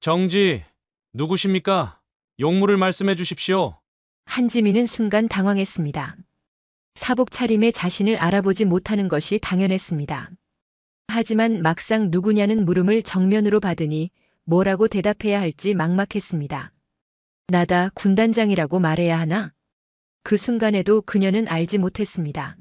정지, 누구십니까? 용무를 말씀해 주십시오. 한지민은 순간 당황했습니다. 사복 차림에 자신을 알아보지 못하는 것이 당연했습니다. 하지만 막상 누구냐는 물음을 정면으로 받으니 뭐라고 대답해야 할지 막막했습니다. 나다 군단장이라고 말해야 하나? 그 순간에도 그녀는 알지 못했습니다.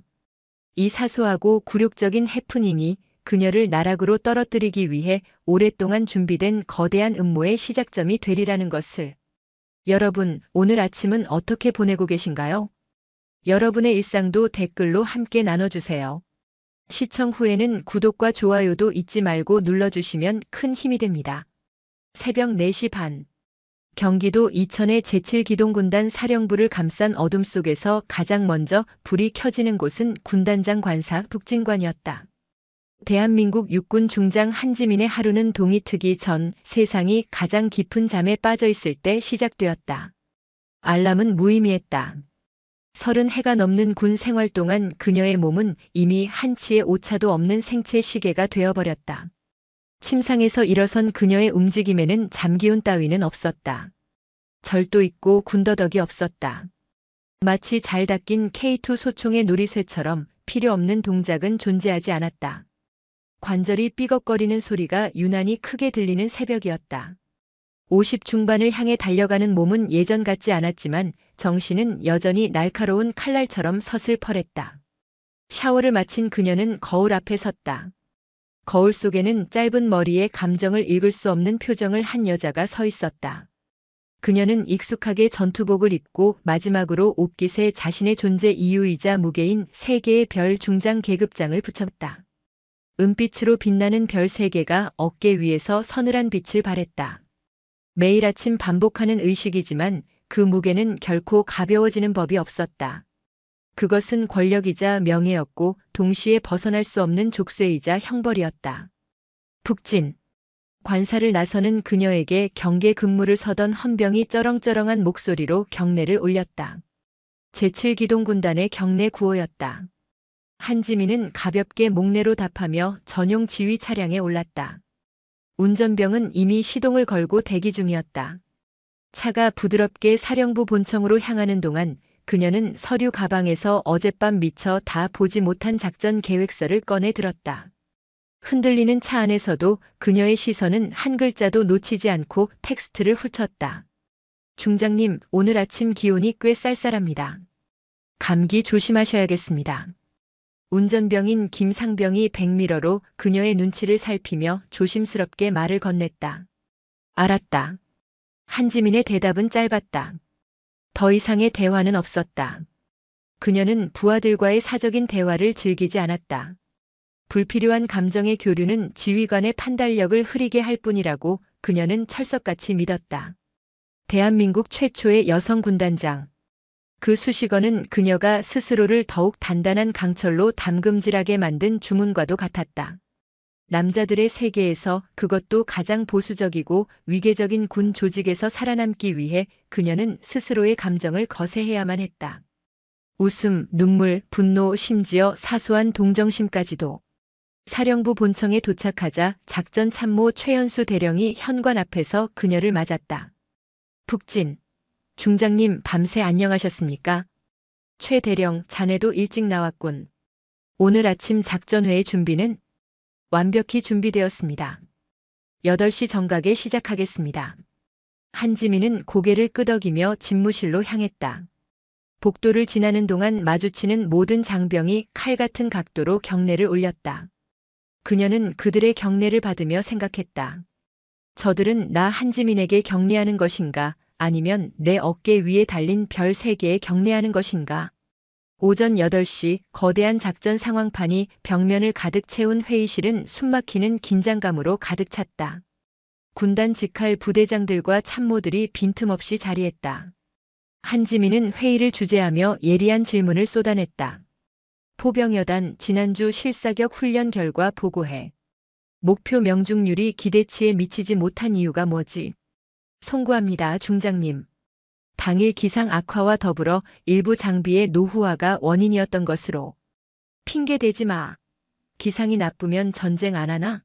이 사소하고 굴욕적인 해프닝이 그녀를 나락으로 떨어뜨리기 위해 오랫동안 준비된 거대한 음모의 시작점이 되리라는 것을. 여러분, 오늘 아침은 어떻게 보내고 계신가요? 여러분의 일상도 댓글로 함께 나눠주세요. 시청 후에는 구독과 좋아요도 잊지 말고 눌러주시면 큰 힘이 됩니다. 새벽 4시 반. 경기도 이천의 제7기동군단 사령부를 감싼 어둠 속에서 가장 먼저 불이 켜지는 곳은 군단장 관사 북진관이었다. 대한민국 육군 중장 한지민의 하루는 동이 트기 전 세상이 가장 깊은 잠에 빠져 있을 때 시작되었다. 알람은 무의미했다. 30해가 넘는 군 생활 동안 그녀의 몸은 이미 한치의 오차도 없는 생체 시계가 되어버렸다. 침상에서 일어선 그녀의 움직임에는 잠기운 따위는 없었다. 절도 있고 군더더기 없었다. 마치 잘 닦인 K2 소총의 놀이쇠처럼 필요 없는 동작은 존재하지 않았다. 관절이 삐걱거리는 소리가 유난히 크게 들리는 새벽이었다. 50 중반을 향해 달려가는 몸은 예전 같지 않았지만 정신은 여전히 날카로운 칼날처럼 서슬퍼랬다. 샤워를 마친 그녀는 거울 앞에 섰다. 거울 속에는 짧은 머리에 감정을 읽을 수 없는 표정을 한 여자가 서 있었다. 그녀는 익숙하게 전투복을 입고 마지막으로 옷깃에 자신의 존재 이유이자 무게인 3개의 별 중장 계급장을 붙였다. 은빛으로 빛나는 별 3개가 어깨 위에서 서늘한 빛을 발했다. 매일 아침 반복하는 의식이지만 그 무게는 결코 가벼워지는 법이 없었다. 그것은 권력이자 명예였고 동시에 벗어날 수 없는 족쇄이자 형벌이었다. 북진. 관사를 나서는 그녀에게 경계 근무를 서던 헌병이 쩌렁쩌렁한 목소리로 경례를 올렸다. 제7기동군단의 경례 구호였다. 한지민은 가볍게 목례로 답하며 전용 지휘 차량에 올랐다. 운전병은 이미 시동을 걸고 대기 중이었다. 차가 부드럽게 사령부 본청으로 향하는 동안 그녀는 서류 가방에서 어젯밤 미처 다 보지 못한 작전 계획서를 꺼내 들었다. 흔들리는 차 안에서도 그녀의 시선은 한 글자도 놓치지 않고 텍스트를 훑었다. 중장님, 오늘 아침 기온이 꽤 쌀쌀합니다. 감기 조심하셔야겠습니다. 운전병인 김상병이 백미러로 그녀의 눈치를 살피며 조심스럽게 말을 건넸다. 알았다. 한지민의 대답은 짧았다. 더 이상의 대화는 없었다. 그녀는 부하들과의 사적인 대화를 즐기지 않았다. 불필요한 감정의 교류는 지휘관의 판단력을 흐리게 할 뿐이라고 그녀는 철석같이 믿었다. 대한민국 최초의 여성 군단장. 그 수식어는 그녀가 스스로를 더욱 단단한 강철로 담금질하게 만든 주문과도 같았다. 남자들의 세계에서, 그것도 가장 보수적이고 위계적인 군 조직에서 살아남기 위해 그녀는 스스로의 감정을 거세해야만 했다. 웃음, 눈물, 분노, 심지어 사소한 동정심까지도. 사령부 본청에 도착하자 작전 참모 최연수 대령이 현관 앞에서 그녀를 맞았다. 북진. 중장님, 밤새 안녕하셨습니까? 최 대령, 자네도 일찍 나왔군. 오늘 아침 작전회의 준비는? 완벽히 준비되었습니다. 8시 정각에 시작하겠습니다. 한지민은 고개를 끄덕이며 집무실로 향했다. 복도를 지나는 동안 마주치는 모든 장병이 칼 같은 각도로 경례를 올렸다. 그녀는 그들의 경례를 받으며 생각했다. 저들은 나 한지민에게 경례하는 것인가, 아니면 내 어깨 위에 달린 별 3개에 경례하는 것인가? 오전 8시 거대한 작전 상황판이 벽면을 가득 채운 회의실은 숨막히는 긴장감으로 가득 찼다. 군단 직할 부대장들과 참모들이 빈틈없이 자리했다. 한지민은 회의를 주재하며 예리한 질문을 쏟아냈다. 포병여단 지난주 실사격 훈련 결과 보고해. 목표 명중률이 기대치에 미치지 못한 이유가 뭐지? 송구합니다, 중장님. 당일 기상 악화와 더불어 일부 장비의 노후화가 원인이었던 것으로. 핑계 대지 마. 기상이 나쁘면 전쟁 안 하나?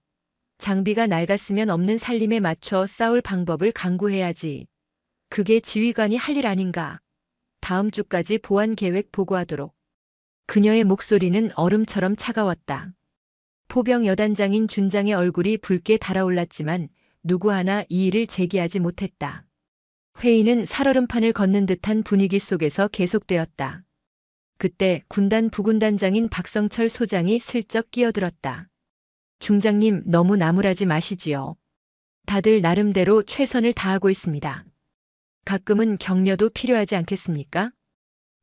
장비가 낡았으면 없는 살림에 맞춰 싸울 방법을 강구해야지. 그게 지휘관이 할 일 아닌가. 다음 주까지 보안 계획 보고하도록. 그녀의 목소리는 얼음처럼 차가웠다. 포병 여단장인 준장의 얼굴이 붉게 달아올랐지만 누구 하나 이의를 제기하지 못했다. 회의는 살얼음판을 걷는 듯한 분위기 속에서 계속되었다. 그때 군단 부군단장인 박성철 소장이 슬쩍 끼어들었다. 중장님, 너무 나무라지 마시지요. 다들 나름대로 최선을 다하고 있습니다. 가끔은 격려도 필요하지 않겠습니까?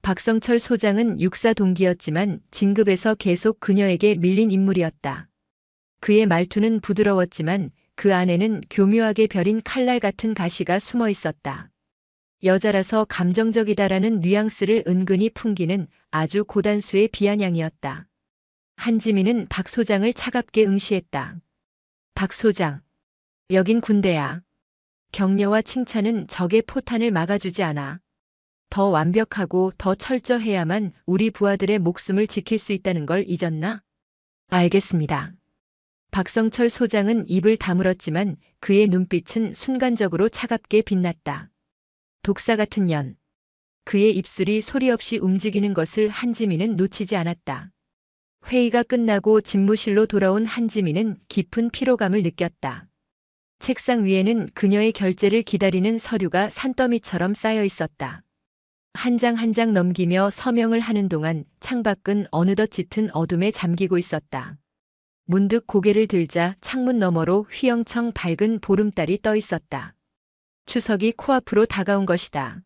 박성철 소장은 육사 동기였지만 진급에서 계속 그녀에게 밀린 인물이었다. 그의 말투는 부드러웠지만 그 안에는 교묘하게 벼린 칼날 같은 가시가 숨어 있었다. 여자라서 감정적이다라는 뉘앙스를 은근히 풍기는 아주 고단수의 비아냥이었다. 한지민은 박 소장을 차갑게 응시했다. 박 소장, 여긴 군대야. 격려와 칭찬은 적의 포탄을 막아주지 않아. 더 완벽하고 더 철저해야만 우리 부하들의 목숨을 지킬 수 있다는 걸 잊었나? 알겠습니다. 박성철 소장은 입을 다물었지만 그의 눈빛은 순간적으로 차갑게 빛났다. 독사 같은 년. 그의 입술이 소리 없이 움직이는 것을 한지민은 놓치지 않았다. 회의가 끝나고 집무실로 돌아온 한지민은 깊은 피로감을 느꼈다. 책상 위에는 그녀의 결재를 기다리는 서류가 산더미처럼 쌓여 있었다. 한 장 한 장 넘기며 서명을 하는 동안 창밖은 어느덧 짙은 어둠에 잠기고 있었다. 문득 고개를 들자 창문 너머로 휘영청 밝은 보름달이 떠 있었다. 추석이 코앞으로 다가온 것이다.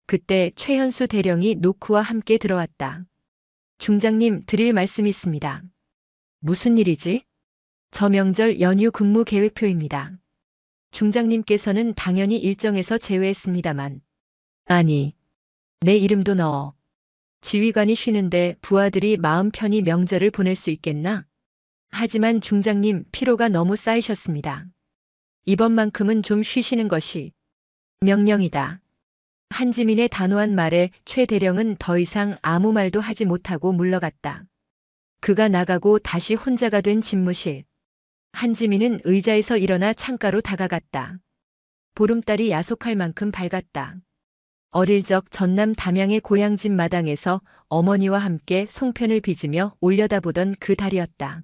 그때 최현수 대령이 노크와 함께 들어왔다. 중장님, 드릴 말씀이 있습니다. 무슨 일이지? 저 명절 연휴 근무 계획표입니다. 중장님께서는 당연히 일정에서 제외했습니다만. 아니, 내 이름도 넣어. 지휘관이 쉬는데 부하들이 마음 편히 명절을 보낼 수 있겠나? 하지만 중장님, 피로가 너무 쌓이셨습니다. 이번만큼은 좀 쉬시는 것이 명령이다. 한지민의 단호한 말에 최 대령은 더 이상 아무 말도 하지 못하고 물러갔다. 그가 나가고 다시 혼자가 된 집무실. 한지민은 의자에서 일어나 창가로 다가갔다. 보름달이 야속할 만큼 밝았다. 어릴 적 전남 담양의 고향집 마당에서 어머니와 함께 송편을 빚으며 올려다보던 그 달이었다.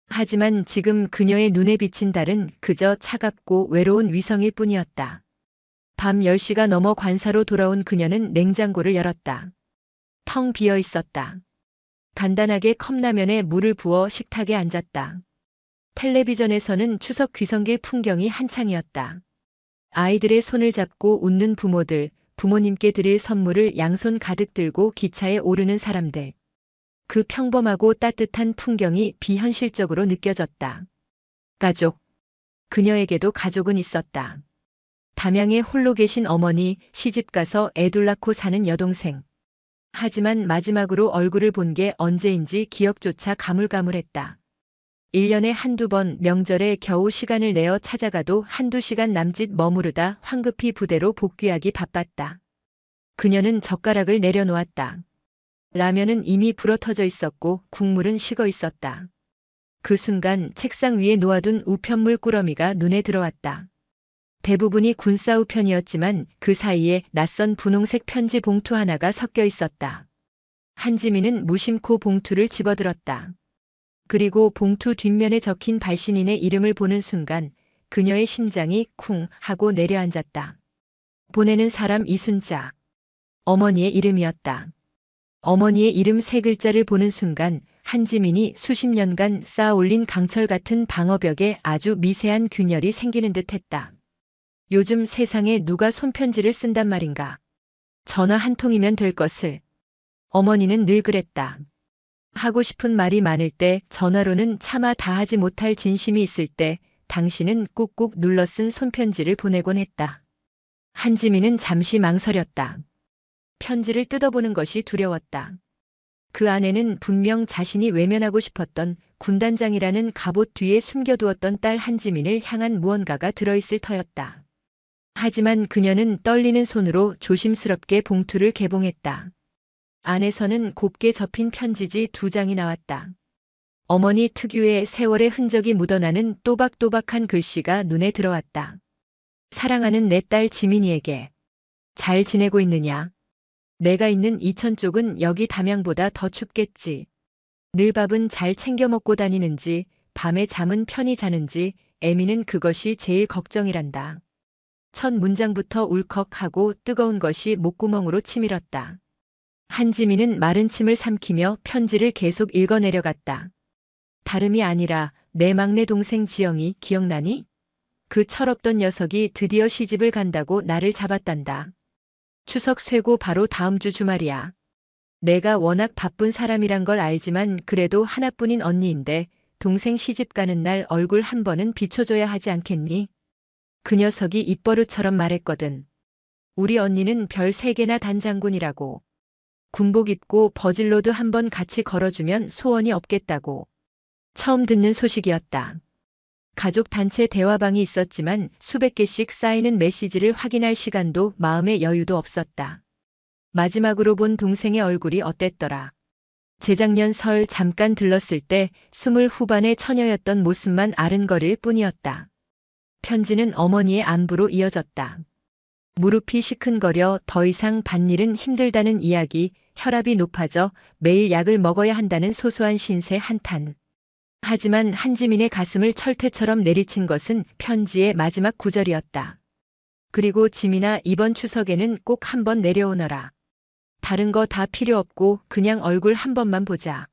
하지만 지금 그녀의 눈에 비친 달은 그저 차갑고 외로운 위성일 뿐이었다. 밤 10시가 넘어 관사로 돌아온 그녀는 냉장고를 열었다. 텅 비어 있었다. 간단하게 컵라면에 물을 부어 식탁에 앉았다. 텔레비전에서는 추석 귀성길 풍경이 한창이었다. 아이들의 손을 잡고 웃는 부모들, 부모님께 드릴 선물을 양손 가득 들고 기차에 오르는 사람들. 그 평범하고 따뜻한 풍경이 비현실적으로 느껴졌다. 가족. 그녀에게도 가족은 있었다. 담양에 홀로 계신 어머니, 시집가서 애 둘 낳고 사는 여동생. 하지만 마지막으로 얼굴을 본 게 언제인지 기억조차 가물가물했다. 1년에 한두 번 명절에 겨우 시간을 내어 찾아가도 한두 시간 남짓 머무르다 황급히 부대로 복귀하기 바빴다. 그녀는 젓가락을 내려놓았다. 라면은 이미 불어터져 있었고 국물은 식어 있었다. 그 순간 책상 위에 놓아둔 우편물 꾸러미가 눈에 들어왔다. 대부분이 군사 우편이었지만 그 사이에 낯선 분홍색 편지 봉투 하나가 섞여 있었다. 한지민은 무심코 봉투를 집어들었다. 그리고 봉투 뒷면에 적힌 발신인의 이름을 보는 순간 그녀의 심장이 쿵 하고 내려앉았다. 보내는 사람 이순자. 어머니의 이름이었다. 어머니의 이름 세 글자를 보는 순간 한지민이 수십 년간 쌓아올린 강철 같은 방어벽에 아주 미세한 균열이 생기는 듯했다. 요즘 세상에 누가 손편지를 쓴단 말인가. 전화 한 통이면 될 것을. 어머니는 늘 그랬다. 하고 싶은 말이 많을 때, 전화로는 차마 다하지 못할 진심이 있을 때 당신은 꾹꾹 눌러 쓴 손편지를 보내곤 했다. 한지민은 잠시 망설였다. 편지를 뜯어보는 것이 두려웠다. 그 안에는 분명 자신이 외면하고 싶었던 군단장이라는 갑옷 뒤에 숨겨두었던 딸 한지민을 향한 무언가가 들어있을 터였다. 하지만 그녀는 떨리는 손으로 조심스럽게 봉투를 개봉했다. 안에서는 곱게 접힌 편지지 2장이 나왔다. 어머니 특유의 세월의 흔적이 묻어나는 또박또박한 글씨가 눈에 들어왔다. 사랑하는 내 딸 지민이에게. 잘 지내고 있느냐? 내가 있는 이천 쪽은 여기 담양보다 더 춥겠지. 늘 밥은 잘 챙겨 먹고 다니는지, 밤에 잠은 편히 자는지, 애미는 그것이 제일 걱정이란다. 첫 문장부터 울컥하고 뜨거운 것이 목구멍으로 치밀었다. 한지민은 마른 침을 삼키며 편지를 계속 읽어내려갔다. 다름이 아니라 내 막내 동생 지영이 기억나니? 그 철없던 녀석이 드디어 시집을 간다고 나를 잡았단다. 추석 쇠고 바로 다음 주 주말이야. 내가 워낙 바쁜 사람이란 걸 알지만 그래도 하나뿐인 언니인데 동생 시집 가는 날 얼굴 한 번은 비춰줘야 하지 않겠니? 그 녀석이 입버릇처럼 말했거든. 우리 언니는 별 3개나 단 장군이라고. 군복 입고 버질로드 한 번 같이 걸어주면 소원이 없겠다고. 처음 듣는 소식이었다. 가족 단체 대화방이 있었지만 수백 개씩 쌓이는 메시지를 확인할 시간도 마음의 여유도 없었다. 마지막으로 본 동생의 얼굴이 어땠더라. 재작년 설 잠깐 들렀을 때 20 후반의 처녀였던 모습만 아른거릴 뿐이었다. 편지는 어머니의 안부로 이어졌다. 무릎이 시큰거려 더 이상 밭일은 힘들다는 이야기, 혈압이 높아져 매일 약을 먹어야 한다는 소소한 신세 한탄. 하지만 한지민의 가슴을 철퇴처럼 내리친 것은 편지의 마지막 구절이었다. 그리고 지민아, 이번 추석에는 꼭 한번 내려오너라. 다른 거 다 필요 없고 그냥 얼굴 한 번만 보자.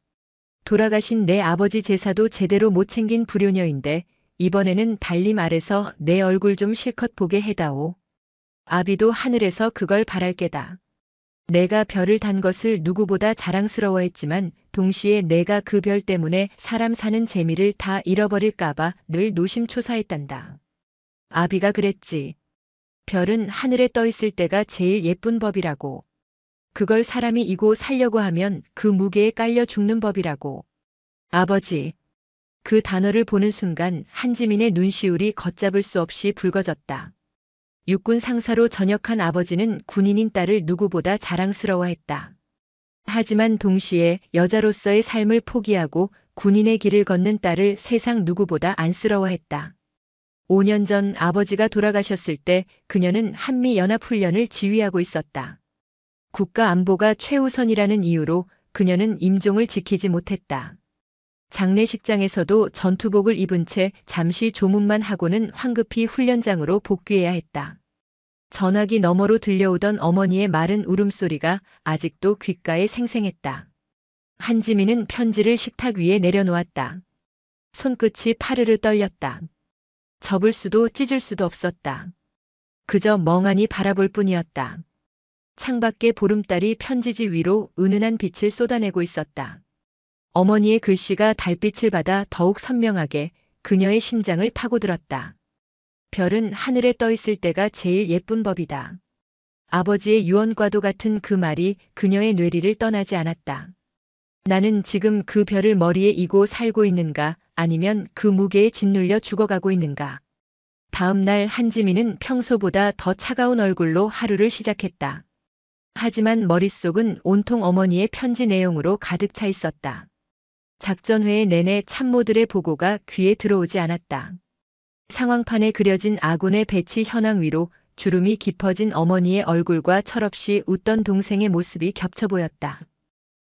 돌아가신 내 아버지 제사도 제대로 못 챙긴 불효녀인데 이번에는 달님 아래서 내 얼굴 좀 실컷 보게 해다오. 아비도 하늘에서 그걸 바랄 게다. 내가 별을 단 것을 누구보다 자랑스러워했지만 동시에 내가 그 별 때문에 사람 사는 재미를 다 잃어버릴까봐 늘 노심초사했단다. 아비가 그랬지. 별은 하늘에 떠 있을 때가 제일 예쁜 법이라고. 그걸 사람이 이고 살려고 하면 그 무게에 깔려 죽는 법이라고. 아버지. 그 단어를 보는 순간 한지민의 눈시울이 걷잡을 수 없이 붉어졌다. 육군 상사로 전역한 아버지는 군인인 딸을 누구보다 자랑스러워했다. 하지만 동시에 여자로서의 삶을 포기하고 군인의 길을 걷는 딸을 세상 누구보다 안쓰러워했다. 5년 전 아버지가 돌아가셨을 때 그녀는 한미연합훈련을 지휘하고 있었다. 국가 안보가 최우선이라는 이유로 그녀는 임종을 지키지 못했다. 장례식장에서도 전투복을 입은 채 잠시 조문만 하고는 황급히 훈련장으로 복귀해야 했다. 전화기 너머로 들려오던 어머니의 마른 울음소리가 아직도 귓가에 생생했다. 한지민은 편지를 식탁 위에 내려놓았다. 손끝이 파르르 떨렸다. 접을 수도 찢을 수도 없었다. 그저 멍하니 바라볼 뿐이었다. 창밖에 보름달이 편지지 위로 은은한 빛을 쏟아내고 있었다. 어머니의 글씨가 달빛을 받아 더욱 선명하게 그녀의 심장을 파고들었다. 별은 하늘에 떠 있을 때가 제일 예쁜 법이다. 아버지의 유언과도 같은 그 말이 그녀의 뇌리를 떠나지 않았다. 나는 지금 그 별을 머리에 이고 살고 있는가, 아니면 그 무게에 짓눌려 죽어가고 있는가. 다음 날 한지민은 평소보다 더 차가운 얼굴로 하루를 시작했다. 하지만 머릿속은 온통 어머니의 편지 내용으로 가득 차 있었다. 작전회의 내내 참모들의 보고가 귀에 들어오지 않았다. 상황판에 그려진 아군의 배치 현황 위로 주름이 깊어진 어머니의 얼굴과 철없이 웃던 동생의 모습이 겹쳐 보였다.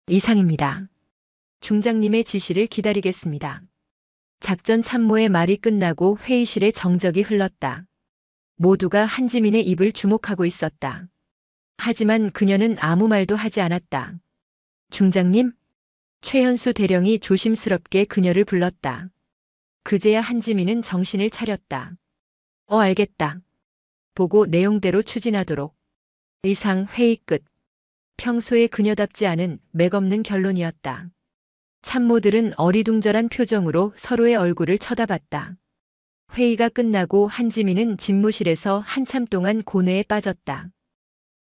이상입니다. 중장님의 지시를 기다리겠습니다. 작전 참모의 말이 끝나고 회의실에 정적이 흘렀다. 모두가 한지민의 입을 주목하고 있었다. 하지만 그녀는 아무 말도 하지 않았다. 중장님? 최현수 대령이 조심스럽게 그녀를 불렀다. 그제야 한지민은 정신을 차렸다. 알겠다. 보고 내용대로 추진하도록. 이상 회의 끝. 평소에 그녀답지 않은 맥없는 결론이었다. 참모들은 어리둥절한 표정으로 서로의 얼굴을 쳐다봤다. 회의가 끝나고 한지민은 집무실에서 한참 동안 고뇌에 빠졌다.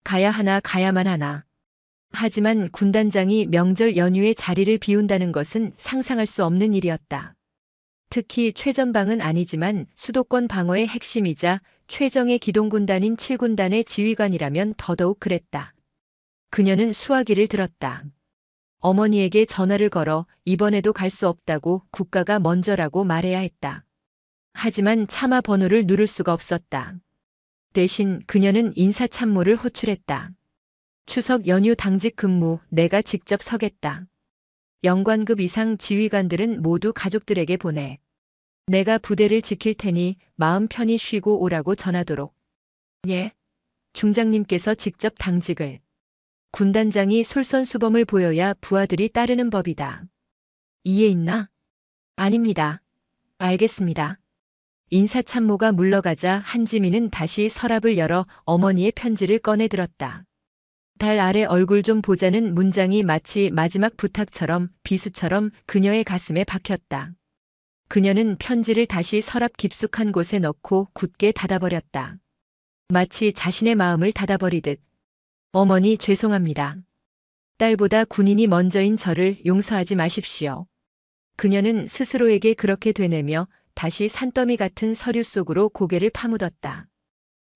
가야 하나 가야만 하나. 하지만 군단장이 명절 연휴에 자리를 비운다는 것은 상상할 수 없는 일이었다. 특히 최전방은 아니지만 수도권 방어의 핵심이자 최정예 기동군단인 7군단의 지휘관이라면 더더욱 그랬다. 그녀는 수화기를 들었다. 어머니에게 전화를 걸어 이번에도 갈 수 없다고 국가가 먼저라고 말해야 했다. 하지만 차마 번호를 누를 수가 없었다. 대신 그녀는 인사참모를 호출했다. 추석 연휴 당직 근무 내가 직접 서겠다. 영관급 이상 지휘관들은 모두 가족들에게 보내. 내가 부대를 지킬 테니 마음 편히 쉬고 오라고 전하도록. 예. 중장님께서 직접 당직을. 군단장이 솔선수범을 보여야 부하들이 따르는 법이다. 이해 있나? 아닙니다. 알겠습니다. 인사참모가 물러가자 한지민은 다시 서랍을 열어 어머니의 편지를 꺼내 들었다. 달 아래 얼굴 좀 보자는 문장이 마치 마지막 부탁처럼 비수처럼 그녀의 가슴에 박혔다. 그녀는 편지를 다시 서랍 깊숙한 곳에 넣고 굳게 닫아버렸다. 마치 자신의 마음을 닫아버리듯. 어머니 죄송합니다. 딸보다 군인이 먼저인 저를 용서하지 마십시오. 그녀는 스스로에게 그렇게 되뇌며 다시 산더미 같은 서류 속으로 고개를 파묻었다.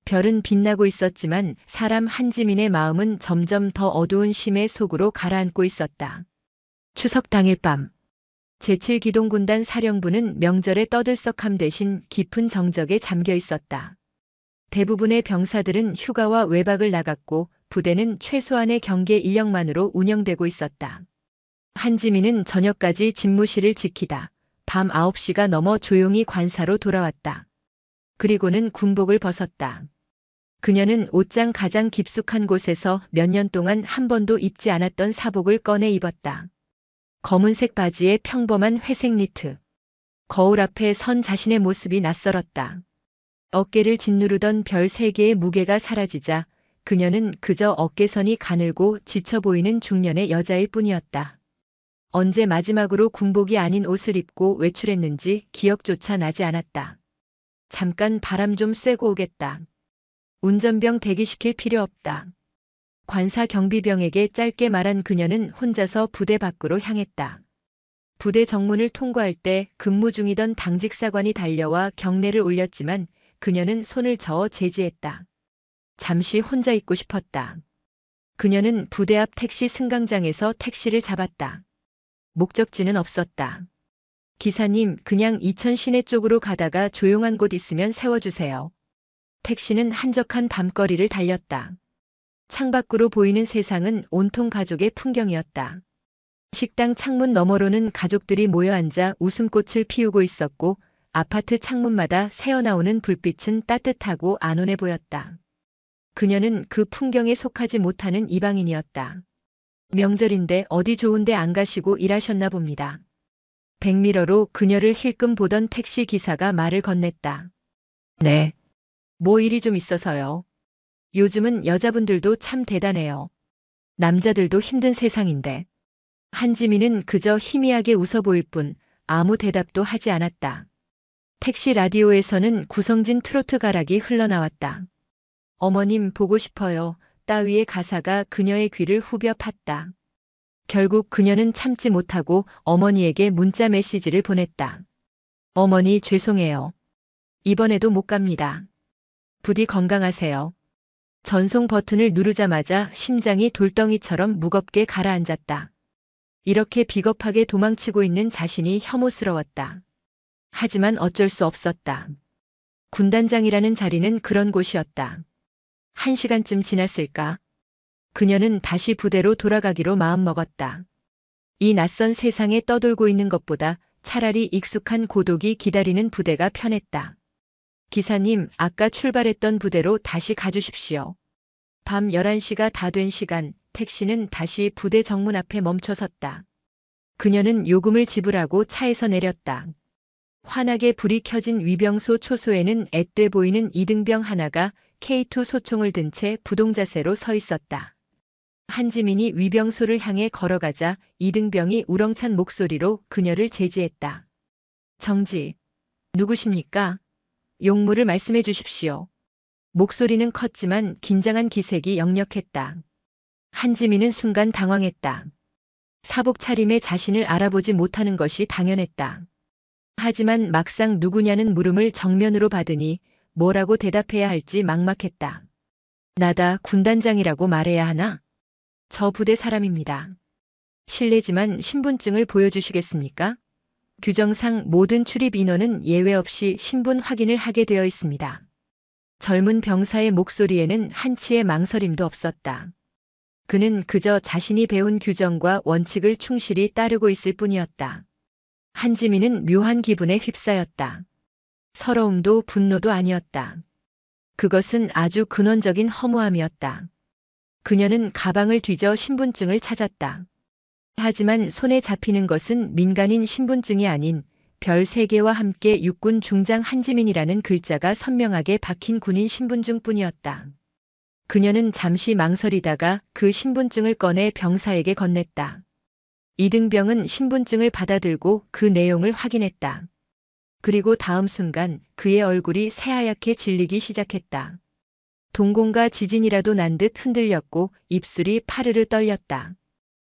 별은 빛나고 있었지만 사람 한지민의 마음은 점점 더 어두운 심해 속으로 가라앉고 있었다. 추석 당일 밤. 제7기동군단 사령부는 명절의 떠들썩함 대신 깊은 정적에 잠겨 있었다. 대부분의 병사들은 휴가와 외박을 나갔고 부대는 최소한의 경계 인력만으로 운영되고 있었다. 한지민은 저녁까지 집무실을 지키다 밤 9시가 넘어 조용히 관사로 돌아왔다. 그리고는 군복을 벗었다. 그녀는 옷장 가장 깊숙한 곳에서 몇 년 동안 한 번도 입지 않았던 사복을 꺼내 입었다. 검은색 바지에 평범한 회색 니트. 거울 앞에 선 자신의 모습이 낯설었다. 어깨를 짓누르던 별 3개의 무게가 사라지자 그녀는 그저 어깨선이 가늘고 지쳐 보이는 중년의 여자일 뿐이었다. 언제 마지막으로 군복이 아닌 옷을 입고 외출했는지 기억조차 나지 않았다. 잠깐 바람 좀 쐬고 오겠다. 운전병 대기시킬 필요 없다. 관사 경비병에게 짧게 말한 그녀는 혼자서 부대 밖으로 향했다. 부대 정문을 통과할 때 근무 중이던 당직사관이 달려와 경례를 올렸지만 그녀는 손을 저어 제지했다. 잠시 혼자 있고 싶었다. 그녀는 부대 앞 택시 승강장에서 택시를 잡았다. 목적지는 없었다. 기사님, 그냥 이천 시내 쪽으로 가다가 조용한 곳 있으면 세워주세요. 택시는 한적한 밤거리를 달렸다. 창밖으로 보이는 세상은 온통 가족의 풍경이었다. 식당 창문 너머로는 가족들이 모여 앉아 웃음꽃을 피우고 있었고 아파트 창문마다 새어나오는 불빛은 따뜻하고 안온해 보였다. 그녀는 그 풍경에 속하지 못하는 이방인이었다. 명절인데 어디 좋은데 안 가시고 일하셨나 봅니다. 백미러로 그녀를 힐끔 보던 택시 기사가 말을 건넸다. 네. 뭐 일이 좀 있어서요. 요즘은 여자분들도 참 대단해요. 남자들도 힘든 세상인데. 한지민은 그저 희미하게 웃어 보일 뿐 아무 대답도 하지 않았다. 택시 라디오에서는 구성진 트로트 가락이 흘러나왔다. 어머님 보고 싶어요. 따위의 가사가 그녀의 귀를 후벼 팠다. 결국 그녀는 참지 못하고 어머니에게 문자 메시지를 보냈다. 어머니 죄송해요. 이번에도 못 갑니다. 부디 건강하세요. 전송 버튼을 누르자마자 심장이 돌덩이처럼 무겁게 가라앉았다. 이렇게 비겁하게 도망치고 있는 자신이 혐오스러웠다. 하지만 어쩔 수 없었다. 군단장이라는 자리는 그런 곳이었다. 1시간쯤 지났을까? 그녀는 다시 부대로 돌아가기로 마음먹었다. 이 낯선 세상에 떠돌고 있는 것보다 차라리 익숙한 고독이 기다리는 부대가 편했다. 기사님, 아까 출발했던 부대로 다시 가주십시오. 밤 11시가 다 된 시간, 택시는 다시 부대 정문 앞에 멈춰섰다. 그녀는 요금을 지불하고 차에서 내렸다. 환하게 불이 켜진 위병소 초소에는 앳돼 보이는 이등병 하나가 K2 소총을 든 채 부동자세로 서 있었다. 한지민이 위병소를 향해 걸어가자 이등병이 우렁찬 목소리로 그녀를 제지했다. 정지. 누구십니까? 용무를 말씀해 주십시오. 목소리는 컸지만 긴장한 기색이 역력했다. 한지민은 순간 당황했다. 사복 차림에 자신을 알아보지 못하는 것이 당연했다. 하지만 막상 누구냐는 물음을 정면으로 받으니 뭐라고 대답해야 할지 막막했다. 나다 군단장이라고 말해야 하나? 저 부대 사람입니다. 실례지만 신분증을 보여주시겠습니까? 규정상 모든 출입 인원은 예외 없이 신분 확인을 하게 되어 있습니다. 젊은 병사의 목소리에는 한치의 망설임도 없었다. 그는 그저 자신이 배운 규정과 원칙을 충실히 따르고 있을 뿐이었다. 한지민은 묘한 기분에 휩싸였다. 서러움도 분노도 아니었다. 그것은 아주 근원적인 허무함이었다. 그녀는 가방을 뒤져 신분증을 찾았다. 하지만 손에 잡히는 것은 민간인 신분증이 아닌 별 3개와 함께 육군 중장 한지민이라는 글자가 선명하게 박힌 군인 신분증뿐이었다. 그녀는 잠시 망설이다가 그 신분증을 꺼내 병사에게 건넸다. 이등병은 신분증을 받아들고 그 내용을 확인했다. 그리고 다음 순간 그의 얼굴이 새하얗게 질리기 시작했다. 동공과 지진이라도 난 듯 흔들렸고 입술이 파르르 떨렸다.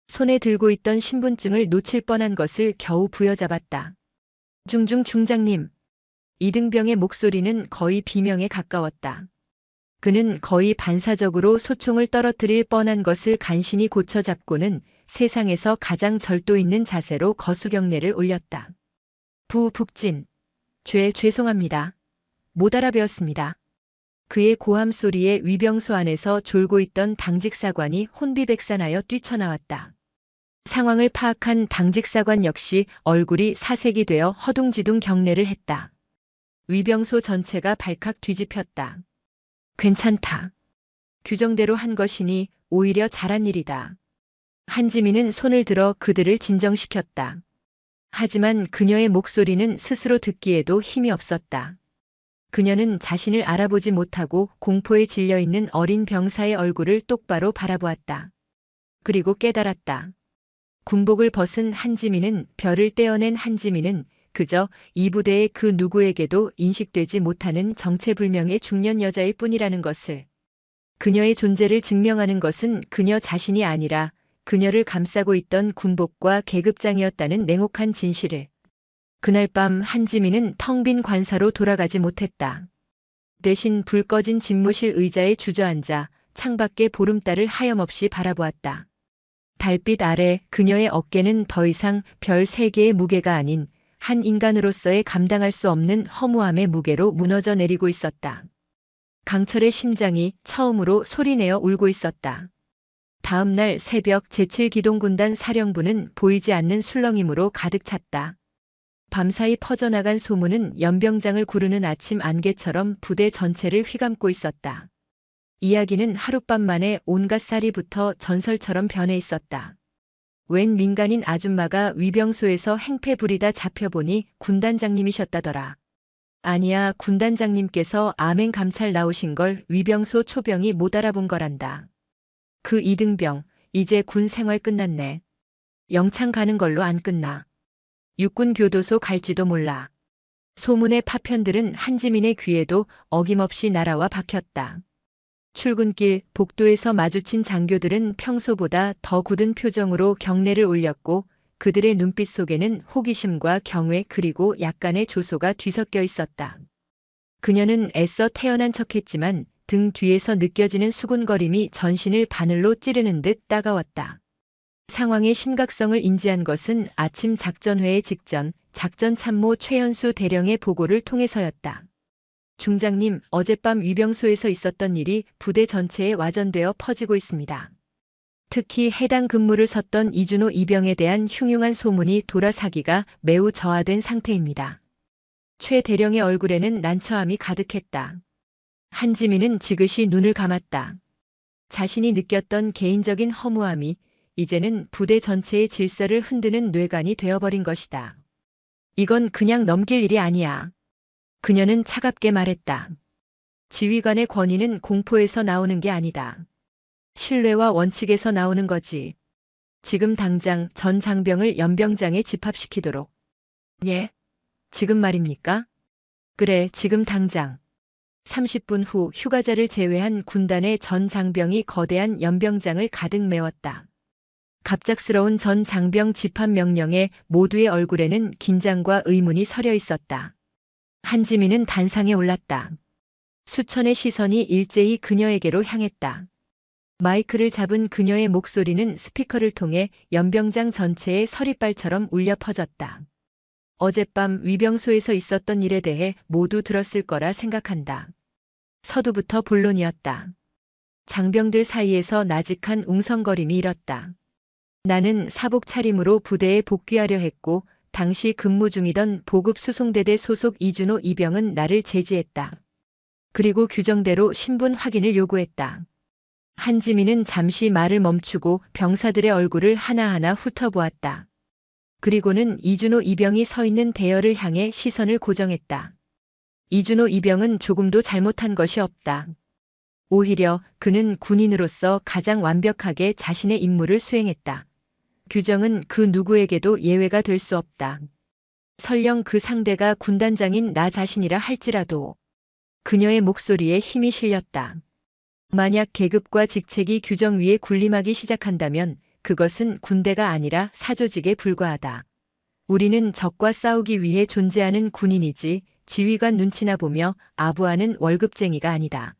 손에 들고 있던 신분증을 놓칠 뻔한 것을 겨우 부여잡았다. 중장님. 이등병의 목소리는 거의 비명에 가까웠다. 그는 거의 반사적으로 소총을 떨어뜨릴 뻔한 것을 간신히 고쳐잡고는 세상에서 가장 절도 있는 자세로 거수경례를 올렸다. 북진. 죄송합니다. 못 알아배웠습니다. 그의 고함 소리에 위병소 안에서 졸고 있던 당직사관이 혼비백산하여 뛰쳐나왔다. 상황을 파악한 당직사관 역시 얼굴이 사색이 되어 허둥지둥 경례를 했다. 위병소 전체가 발칵 뒤집혔다. 괜찮다. 규정대로 한 것이니 오히려 잘한 일이다. 한지민은 손을 들어 그들을 진정시켰다. 하지만 그녀의 목소리는 스스로 듣기에도 힘이 없었다. 그녀는 자신을 알아보지 못하고 공포에 질려 있는 어린 병사의 얼굴을 똑바로 바라보았다. 그리고 깨달았다. 군복을 벗은 한지민은, 별을 떼어낸 한지민은 그저 이 부대의 그 누구에게도 인식되지 못하는 정체불명의 중년 여자일 뿐이라는 것을. 그녀의 존재를 증명하는 것은 그녀 자신이 아니라 그녀를 감싸고 있던 군복과 계급장이었다는 냉혹한 진실을. 그날 밤 한지민은 텅 빈 관사로 돌아가지 못했다. 대신 불 꺼진 집무실 의자에 주저앉아 창밖의 보름달을 하염없이 바라보았다. 달빛 아래 그녀의 어깨는 더 이상 별 3개의 무게가 아닌 한 인간으로서의 감당할 수 없는 허무함의 무게로 무너져 내리고 있었다. 강철의 심장이 처음으로 소리내어 울고 있었다. 다음 날 새벽 제7기동군단 사령부는 보이지 않는 술렁임으로 가득 찼다. 밤사이 퍼져나간 소문은 연병장을 구르는 아침 안개처럼 부대 전체를 휘감고 있었다. 이야기는 하룻밤 만에 온갖 쌀이부터 전설처럼 변해 있었다. 웬 민간인 아줌마가 위병소에서 행패 부리다 잡혀보니 군단장님이셨다더라. 아니야, 군단장님께서 아멘 감찰 나오신 걸 위병소 초병이 못 알아본 거란다. 그 이등병, 이제 군 생활 끝났네. 영창 가는 걸로 안 끝나. 육군 교도소 갈지도 몰라. 소문의 파편들은 한지민의 귀에도 어김없이 날아와 박혔다. 출근길 복도에서 마주친 장교들은 평소보다 더 굳은 표정으로 경례를 올렸고 그들의 눈빛 속에는 호기심과 경외 그리고 약간의 조소가 뒤섞여 있었다. 그녀는 애써 태연한 척했지만 등 뒤에서 느껴지는 수군거림이 전신을 바늘로 찌르는 듯 따가웠다. 상황의 심각성을 인지한 것은 아침 작전회의 직전 작전참모 최연수 대령의 보고를 통해서였다. 중장님, 어젯밤 위병소에서 있었던 일이 부대 전체에 와전되어 퍼지고 있습니다. 특히 해당 근무를 섰던 이준호 이병에 대한 흉흉한 소문이 돌아사기가 매우 저하된 상태입니다. 최 대령의 얼굴에는 난처함이 가득했다. 한지민은 지그시 눈을 감았다. 자신이 느꼈던 개인적인 허무함이 이제는 부대 전체의 질서를 흔드는 뇌관이 되어버린 것이다. 이건 그냥 넘길 일이 아니야. 그녀는 차갑게 말했다. 지휘관의 권위는 공포에서 나오는 게 아니다. 신뢰와 원칙에서 나오는 거지. 지금 당장 전 장병을 연병장에 집합시키도록. 예? 지금 말입니까? 그래, 지금 당장. 30분 후 휴가자를 제외한 군단의 전 장병이 거대한 연병장을 가득 메웠다. 갑작스러운 전 장병 집합 명령에 모두의 얼굴에는 긴장과 의문이 서려 있었다. 한지민은 단상에 올랐다. 수천의 시선이 일제히 그녀에게로 향했다. 마이크를 잡은 그녀의 목소리는 스피커를 통해 연병장 전체에 서리빨처럼 울려 퍼졌다. 어젯밤 위병소에서 있었던 일에 대해 모두 들었을 거라 생각한다. 서두부터 본론이었다. 장병들 사이에서 나직한 웅성거림이 일었다. 나는 사복 차림으로 부대에 복귀하려 했고 당시 근무 중이던 보급 수송대대 소속 이준호 이병은 나를 제지했다. 그리고 규정대로 신분 확인을 요구했다. 한지민은 잠시 말을 멈추고 병사들의 얼굴을 하나하나 훑어보았다. 그리고는 이준호 이병이 서 있는 대열을 향해 시선을 고정했다. 이준호 이병은 조금도 잘못한 것이 없다. 오히려 그는 군인으로서 가장 완벽하게 자신의 임무를 수행했다. 규정은 그 누구에게도 예외가 될 수 없다. 설령 그 상대가 군단장인 나 자신이라 할지라도. 그녀의 목소리에 힘이 실렸다. 만약 계급과 직책이 규정 위에 군림하기 시작한다면 그것은 군대가 아니라 사조직에 불과하다. 우리는 적과 싸우기 위해 존재하는 군인이지 지휘관 눈치나 보며 아부하는 월급쟁이가 아니다.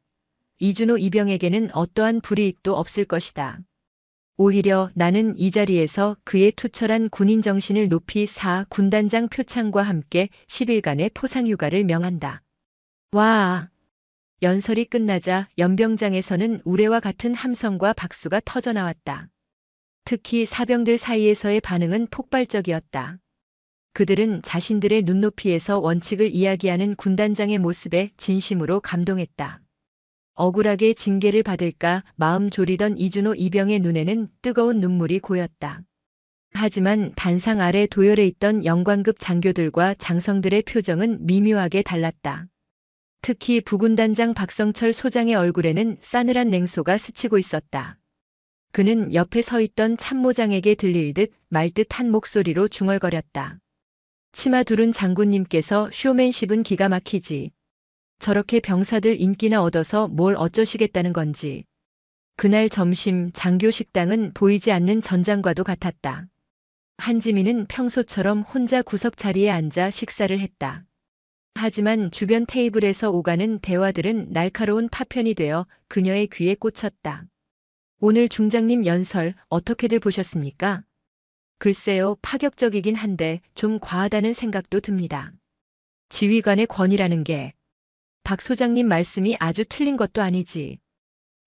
이준호 이병에게는 어떠한 불이익도 없을 것이다. 오히려 나는 이 자리에서 그의 투철한 군인 정신을 높이 쌓아 군단장 표창과 함께 10일간의 포상휴가를 명한다. 와! 연설이 끝나자 연병장에서는 우레와 같은 함성과 박수가 터져나왔다. 특히 사병들 사이에서의 반응은 폭발적이었다. 그들은 자신들의 눈높이에서 원칙을 이야기하는 군단장의 모습에 진심으로 감동했다. 억울하게 징계를 받을까 마음 졸이던 이준호 이병의 눈에는 뜨거운 눈물이 고였다. 하지만 단상 아래 도열해 있던 영관급 장교들과 장성들의 표정은 미묘하게 달랐다. 특히 부군단장 박성철 소장의 얼굴에는 싸늘한 냉소가 스치고 있었다. 그는 옆에 서 있던 참모장에게 들릴 듯 말 듯한 목소리로 중얼거렸다. 치마 두른 장군님께서 쇼맨십은 기가 막히지. 저렇게 병사들 인기나 얻어서 뭘 어쩌시겠다는 건지. 그날 점심 장교 식당은 보이지 않는 전장과도 같았다. 한지민은 평소처럼 혼자 구석 자리에 앉아 식사를 했다. 하지만 주변 테이블에서 오가는 대화들은 날카로운 파편이 되어 그녀의 귀에 꽂혔다. 오늘 중장님 연설 어떻게들 보셨습니까? 글쎄요, 파격적이긴 한데 좀 과하다는 생각도 듭니다. 지휘관의 권위라는 게 박 소장님 말씀이 아주 틀린 것도 아니지.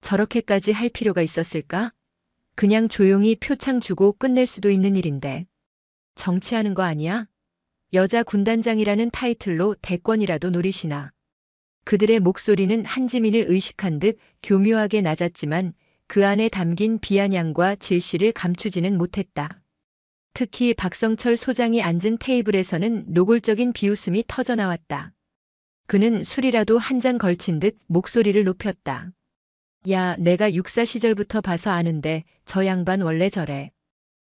저렇게까지 할 필요가 있었을까? 그냥 조용히 표창 주고 끝낼 수도 있는 일인데. 정치하는 거 아니야? 여자 군단장이라는 타이틀로 대권이라도 노리시나. 그들의 목소리는 한지민을 의식한 듯 교묘하게 낮았지만 그 안에 담긴 비아냥과 질시를 감추지는 못했다. 특히 박성철 소장이 앉은 테이블에서는 노골적인 비웃음이 터져나왔다. 그는 술이라도 한 잔 걸친 듯 목소리를 높였다. 야, 내가 육사 시절부터 봐서 아는데 저 양반 원래 저래.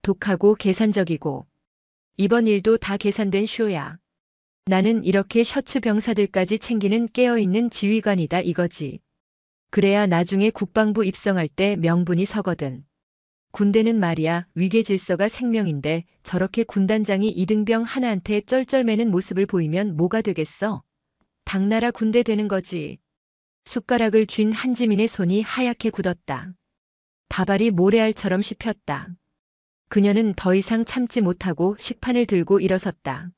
독하고 계산적이고. 이번 일도 다 계산된 쇼야. 나는 이렇게 셔츠 병사들까지 챙기는 깨어있는 지휘관이다 이거지. 그래야 나중에 국방부 입성할 때 명분이 서거든. 군대는 말이야 위계 질서가 생명인데 저렇게 군단장이 이등병 하나한테 쩔쩔매는 모습을 보이면 뭐가 되겠어? 당나라 군대 되는 거지. 숟가락을 쥔 한지민의 손이 하얗게 굳었다. 밥알이 모래알처럼 씹혔다. 그녀는 더 이상 참지 못하고 식판을 들고 일어섰다.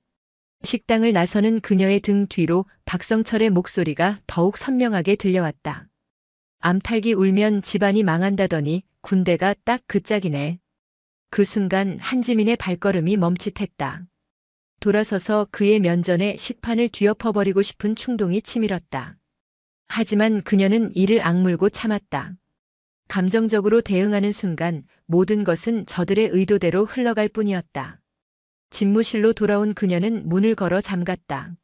식당을 나서는 그녀의 등 뒤로 박성철의 목소리가 더욱 선명하게 들려왔다. 암탉이 울면 집안이 망한다더니 군대가 딱 그 짝이네. 그 순간 한지민의 발걸음이 멈칫했다. 돌아서서 그의 면전에 식판을 뒤엎어버리고 싶은 충동이 치밀었다. 하지만 그녀는 이를 악물고 참았다. 감정적으로 대응하는 순간 모든 것은 저들의 의도대로 흘러갈 뿐이었다. 집무실로 돌아온 그녀는 문을 걸어 잠갔다.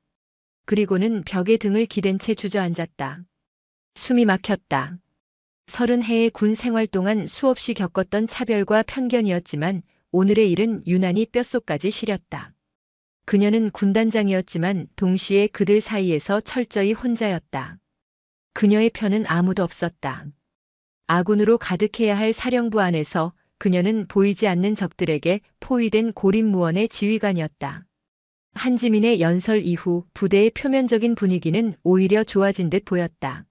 그리고는 벽에 등을 기댄 채 주저앉았다. 숨이 막혔다. 30해의 군 생활 동안 수없이 겪었던 차별과 편견이었지만 오늘의 일은 유난히 뼛속까지 시렸다. 그녀는 군단장이었지만 동시에 그들 사이에서 철저히 혼자였다. 그녀의 편은 아무도 없었다. 아군으로 가득해야 할 사령부 안에서 그녀는 보이지 않는 적들에게 포위된 고립무원의 지휘관이었다. 한지민의 연설 이후 부대의 표면적인 분위기는 오히려 좋아진 듯 보였다.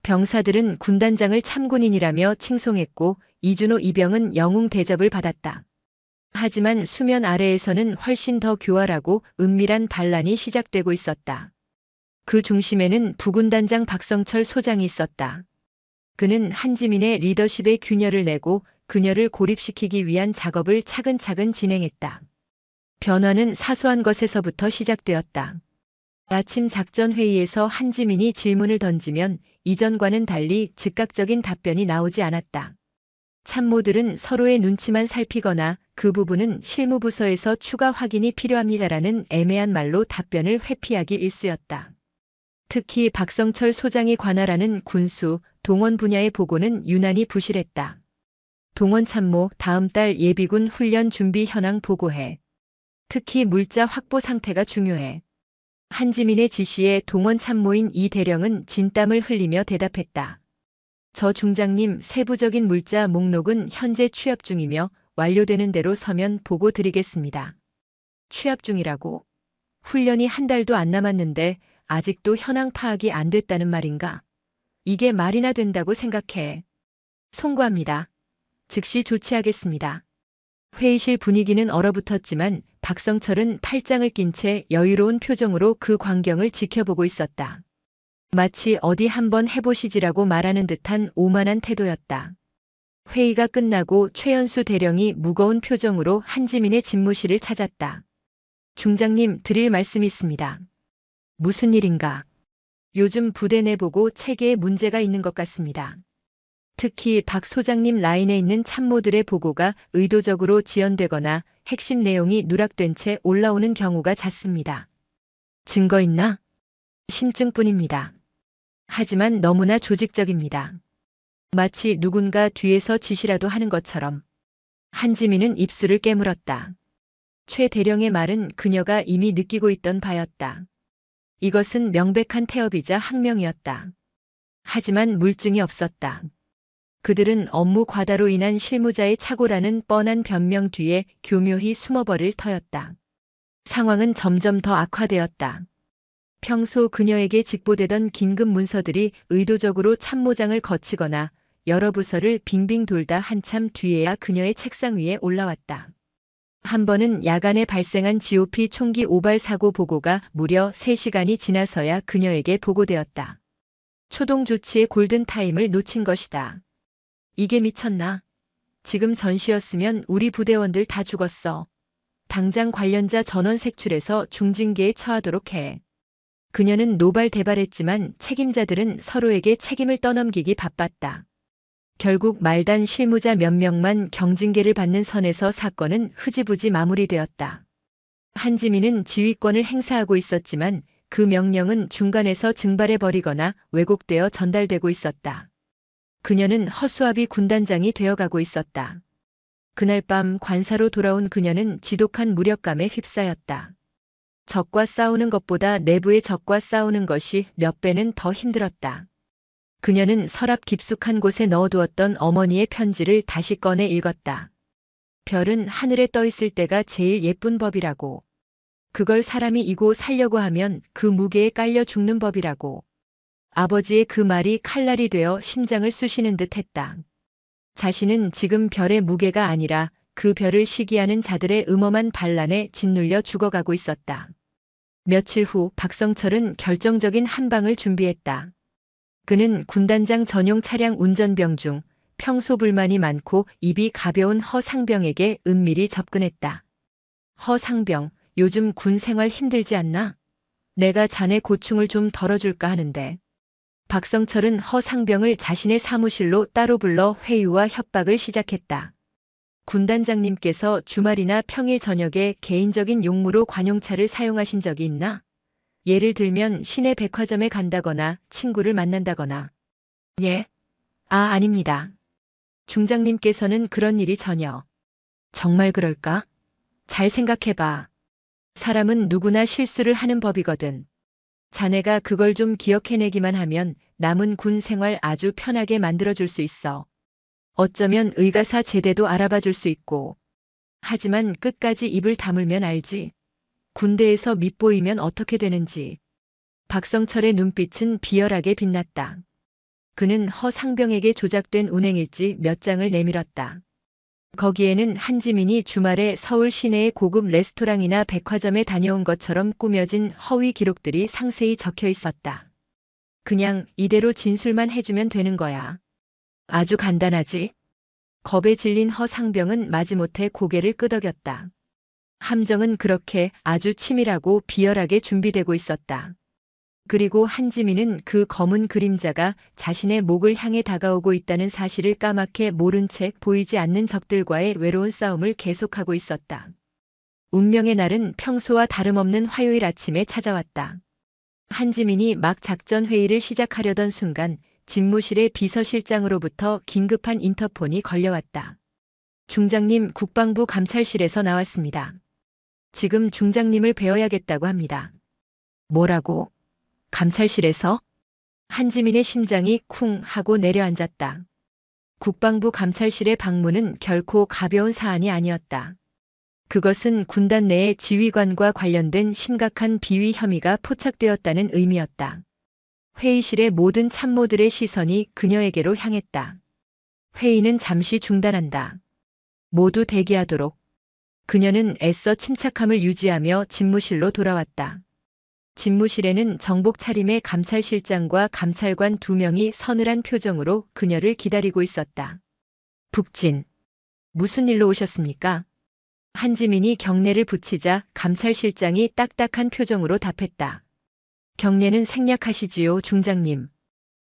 병사들은 군단장을 참군인이라며 칭송했고 이준호 이병은 영웅 대접을 받았다. 하지만 수면 아래에서는 훨씬 더 교활하고 은밀한 반란이 시작되고 있었다. 그 중심에는 부군단장 박성철 소장이 있었다. 그는 한지민의 리더십에 균열을 내고 그녀를 고립시키기 위한 작업을 차근차근 진행했다. 변화는 사소한 것에서부터 시작되었다. 아침 작전 회의에서 한지민이 질문을 던지면 이전과는 달리 즉각적인 답변이 나오지 않았다. 참모들은 서로의 눈치만 살피거나 그 부분은 실무부서에서 추가 확인이 필요합니다라는 애매한 말로 답변을 회피하기 일쑤였다. 특히 박성철 소장이 관할하는 군수, 동원 분야의 보고는 유난히 부실했다. 동원 참모 다음 달 예비군 훈련 준비 현황 보고해. 특히 물자 확보 상태가 중요해. 한지민의 지시에 동원 참모인 이 대령은 진땀을 흘리며 대답했다. 저 중장님, 세부적인 물자 목록은 현재 취합 중이며 완료되는 대로 서면 보고 드리겠습니다. 취합 중이라고? 훈련이 한 달도 안 남았는데 아직도 현황 파악이 안 됐다는 말인가? 이게 말이나 된다고 생각해. 송구합니다. 즉시 조치하겠습니다. 회의실 분위기는 얼어붙었지만 박성철은 팔짱을 낀 채 여유로운 표정으로 그 광경을 지켜보고 있었다. 마치 어디 한번 해보시지라고 말하는 듯한 오만한 태도였다. 회의가 끝나고 최연수 대령이 무거운 표정으로 한지민의 집무실을 찾았다. 중장님, 드릴 말씀이 있습니다. 무슨 일인가? 요즘 부대 내보고 체계에 문제가 있는 것 같습니다. 특히 박 소장님 라인에 있는 참모들의 보고가 의도적으로 지연되거나 핵심 내용이 누락된 채 올라오는 경우가 잦습니다. 증거 있나? 심증뿐입니다. 하지만 너무나 조직적입니다. 마치 누군가 뒤에서 지시라도 하는 것처럼. 한지민은 입술을 깨물었다. 최 대령의 말은 그녀가 이미 느끼고 있던 바였다. 이것은 명백한 태업이자 항명이었다. 하지만 물증이 없었다. 그들은 업무 과다로 인한 실무자의 착오라는 뻔한 변명 뒤에 교묘히 숨어버릴 터였다. 상황은 점점 더 악화되었다. 평소 그녀에게 직보되던 긴급 문서들이 의도적으로 참모장을 거치거나 여러 부서를 빙빙 돌다 한참 뒤에야 그녀의 책상 위에 올라왔다. 한 번은 야간에 발생한 GOP 총기 오발 사고 보고가 무려 3시간이 지나서야 그녀에게 보고되었다. 초동 조치의 골든타임을 놓친 것이다. 이게 미쳤나? 지금 전시였으면 우리 부대원들 다 죽었어. 당장 관련자 전원 색출해서 중징계에 처하도록 해. 그녀는 노발대발했지만 책임자들은 서로에게 책임을 떠넘기기 바빴다. 결국 말단 실무자 몇 명만 경징계를 받는 선에서 사건은 흐지부지 마무리되었다. 한지민은 지휘권을 행사하고 있었지만 그 명령은 중간에서 증발해버리거나 왜곡되어 전달되고 있었다. 그녀는 허수아비 군단장이 되어가고 있었다. 그날 밤 관사로 돌아온 그녀는 지독한 무력감에 휩싸였다. 적과 싸우는 것보다 내부의 적과 싸우는 것이 몇 배는 더 힘들었다. 그녀는 서랍 깊숙한 곳에 넣어두었던 어머니의 편지를 다시 꺼내 읽었다. 별은 하늘에 떠 있을 때가 제일 예쁜 법이라고. 그걸 사람이 이고 살려고 하면 그 무게에 깔려 죽는 법이라고. 아버지의 그 말이 칼날이 되어 심장을 쑤시는 듯 했다. 자신은 지금 별의 무게가 아니라 그 별을 시기하는 자들의 음험한 반란에 짓눌려 죽어가고 있었다. 며칠 후 박성철은 결정적인 한 방을 준비했다. 그는 군단장 전용 차량 운전병 중 평소 불만이 많고 입이 가벼운 허상병에게 은밀히 접근했다. 허상병, 요즘 군 생활 힘들지 않나? 내가 자네 고충을 좀 덜어줄까 하는데. 박성철은 허상병을 자신의 사무실로 따로 불러 회유와 협박을 시작했다. 군단장님께서 주말이나 평일 저녁에 개인적인 용무로 관용차를 사용하신 적이 있나? 예를 들면 시내 백화점에 간다거나 친구를 만난다거나. 예? 아닙니다. 중장님께서는 그런 일이 전혀. 정말 그럴까? 잘 생각해봐. 사람은 누구나 실수를 하는 법이거든. 자네가 그걸 좀 기억해내기만 하면 남은 군 생활 아주 편하게 만들어줄 수 있어. 어쩌면 의가사 제대도 알아봐 줄 수 있고. 하지만 끝까지 입을 다물면 알지. 군대에서 밉보이면 어떻게 되는지. 박성철의 눈빛은 비열하게 빛났다. 그는 허상병에게 조작된 운행일지 몇 장을 내밀었다. 거기에는 한지민이 주말에 서울 시내의 고급 레스토랑이나 백화점에 다녀온 것처럼 꾸며진 허위 기록들이 상세히 적혀 있었다. 그냥 이대로 진술만 해주면 되는 거야. 아주 간단하지? 겁에 질린 허상병은 마지못해 고개를 끄덕였다. 함정은 그렇게 아주 치밀하고 비열하게 준비되고 있었다. 그리고 한지민은 그 검은 그림자가 자신의 목을 향해 다가오고 있다는 사실을 까맣게 모른 채 보이지 않는 적들과의 외로운 싸움을 계속하고 있었다. 운명의 날은 평소와 다름없는 화요일 아침에 찾아왔다. 한지민이 막 작전 회의를 시작하려던 순간 집무실의 비서실장으로부터 긴급한 인터폰이 걸려왔다. 중장님, 국방부 감찰실에서 나왔습니다. 지금 중장님을 뵈어야겠다고 합니다. 뭐라고? 감찰실에서? 한지민의 심장이 쿵 하고 내려앉았다. 국방부 감찰실의 방문은 결코 가벼운 사안이 아니었다. 그것은 군단 내의 지휘관과 관련된 심각한 비위 혐의가 포착되었다는 의미였다. 회의실의 모든 참모들의 시선이 그녀에게로 향했다. 회의는 잠시 중단한다. 모두 대기하도록. 그녀는 애써 침착함을 유지하며 집무실로 돌아왔다. 집무실에는 정복 차림의 감찰실장과 감찰관 2명이 서늘한 표정으로 그녀를 기다리고 있었다. 북진. 무슨 일로 오셨습니까? 한지민이 경례를 붙이자 감찰실장이 딱딱한 표정으로 답했다. 경례는 생략하시지요, 중장님.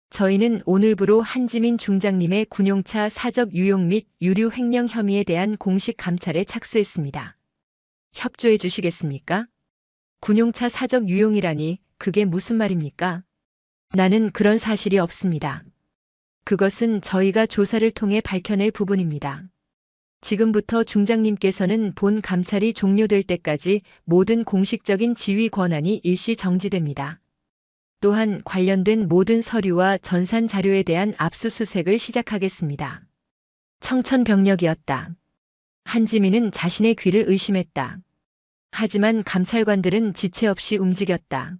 저희는 오늘부로 한지민 중장님의 군용차 사적 유용 및 유류 횡령 혐의에 대한 공식 감찰에 착수했습니다. 협조해 주시겠습니까? 군용차 사적 유용이라니 그게 무슨 말입니까? 나는 그런 사실이 없습니다. 그것은 저희가 조사를 통해 밝혀낼 부분입니다. 지금부터 중장님께서는 본 감찰이 종료될 때까지 모든 공식적인 지휘 권한이 일시 정지됩니다. 또한 관련된 모든 서류와 전산 자료에 대한 압수수색을 시작하겠습니다. 청천벽력이었다. 한지민은 자신의 귀를 의심했다. 하지만 감찰관들은 지체 없이 움직였다.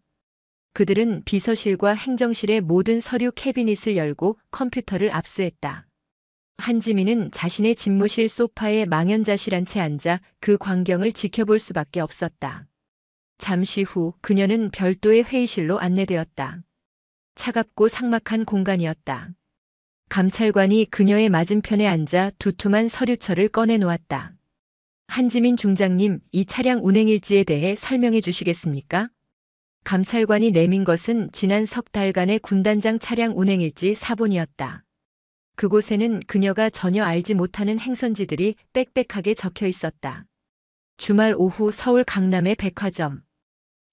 그들은 비서실과 행정실의 모든 서류 캐비닛을 열고 컴퓨터를 압수했다. 한지민은 자신의 집무실 소파에 망연자실한 채 앉아 그 광경을 지켜볼 수밖에 없었다. 잠시 후 그녀는 별도의 회의실로 안내되었다. 차갑고 삭막한 공간이었다. 감찰관이 그녀의 맞은편에 앉아 두툼한 서류철을 꺼내 놓았다. 한지민 중장님, 이 차량 운행일지에 대해 설명해 주시겠습니까? 감찰관이 내민 것은 지난 석 달간의 군단장 차량 운행일지 사본이었다. 그곳에는 그녀가 전혀 알지 못하는 행선지들이 빽빽하게 적혀 있었다. 주말 오후 서울 강남의 백화점,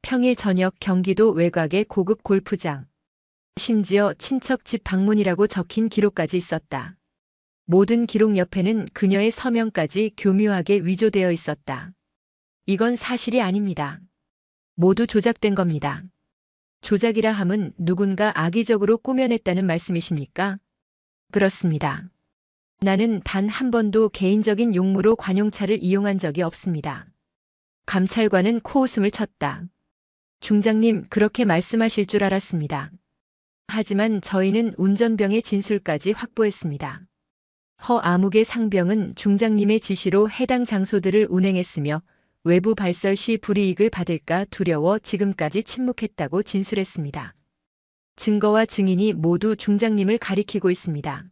평일 저녁 경기도 외곽의 고급 골프장, 심지어 친척 집 방문이라고 적힌 기록까지 있었다. 모든 기록 옆에는 그녀의 서명까지 교묘하게 위조되어 있었다. 이건 사실이 아닙니다. 모두 조작된 겁니다. 조작이라 함은 누군가 악의적으로 꾸며냈다는 말씀이십니까? 그렇습니다. 나는 단 한 번도 개인적인 용무로 관용차를 이용한 적이 없습니다. 감찰관은 코웃음을 쳤다. 중장님, 그렇게 말씀하실 줄 알았습니다. 하지만 저희는 운전병의 진술까지 확보했습니다. 허아묵의 상병은 중장님의 지시로 해당 장소들을 운행했으며 외부 발설 시 불이익을 받을까 두려워 지금까지 침묵했다고 진술했습니다. 증거와 증인이 모두 중장님을 가리키고 있습니다.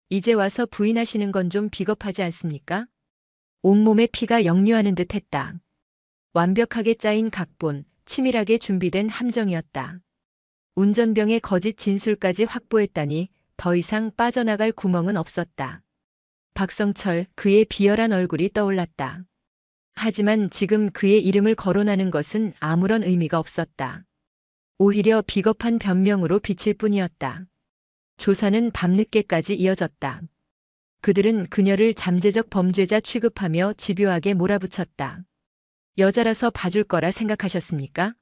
이제 와서 부인하시는 건 좀 비겁하지 않습니까? 온몸에 피가 역류하는 듯 했다. 완벽하게 짜인 각본, 치밀하게 준비된 함정이었다. 운전병의 거짓 진술까지 확보했다니 더 이상 빠져나갈 구멍은 없었다. 박성철, 그의 비열한 얼굴이 떠올랐다. 하지만 지금 그의 이름을 거론하는 것은 아무런 의미가 없었다. 오히려 비겁한 변명으로 비칠 뿐이었다. 조사는 밤늦게까지 이어졌다. 그들은 그녀를 잠재적 범죄자 취급하며 집요하게 몰아붙였다. 여자라서 봐줄 거라 생각하셨습니까?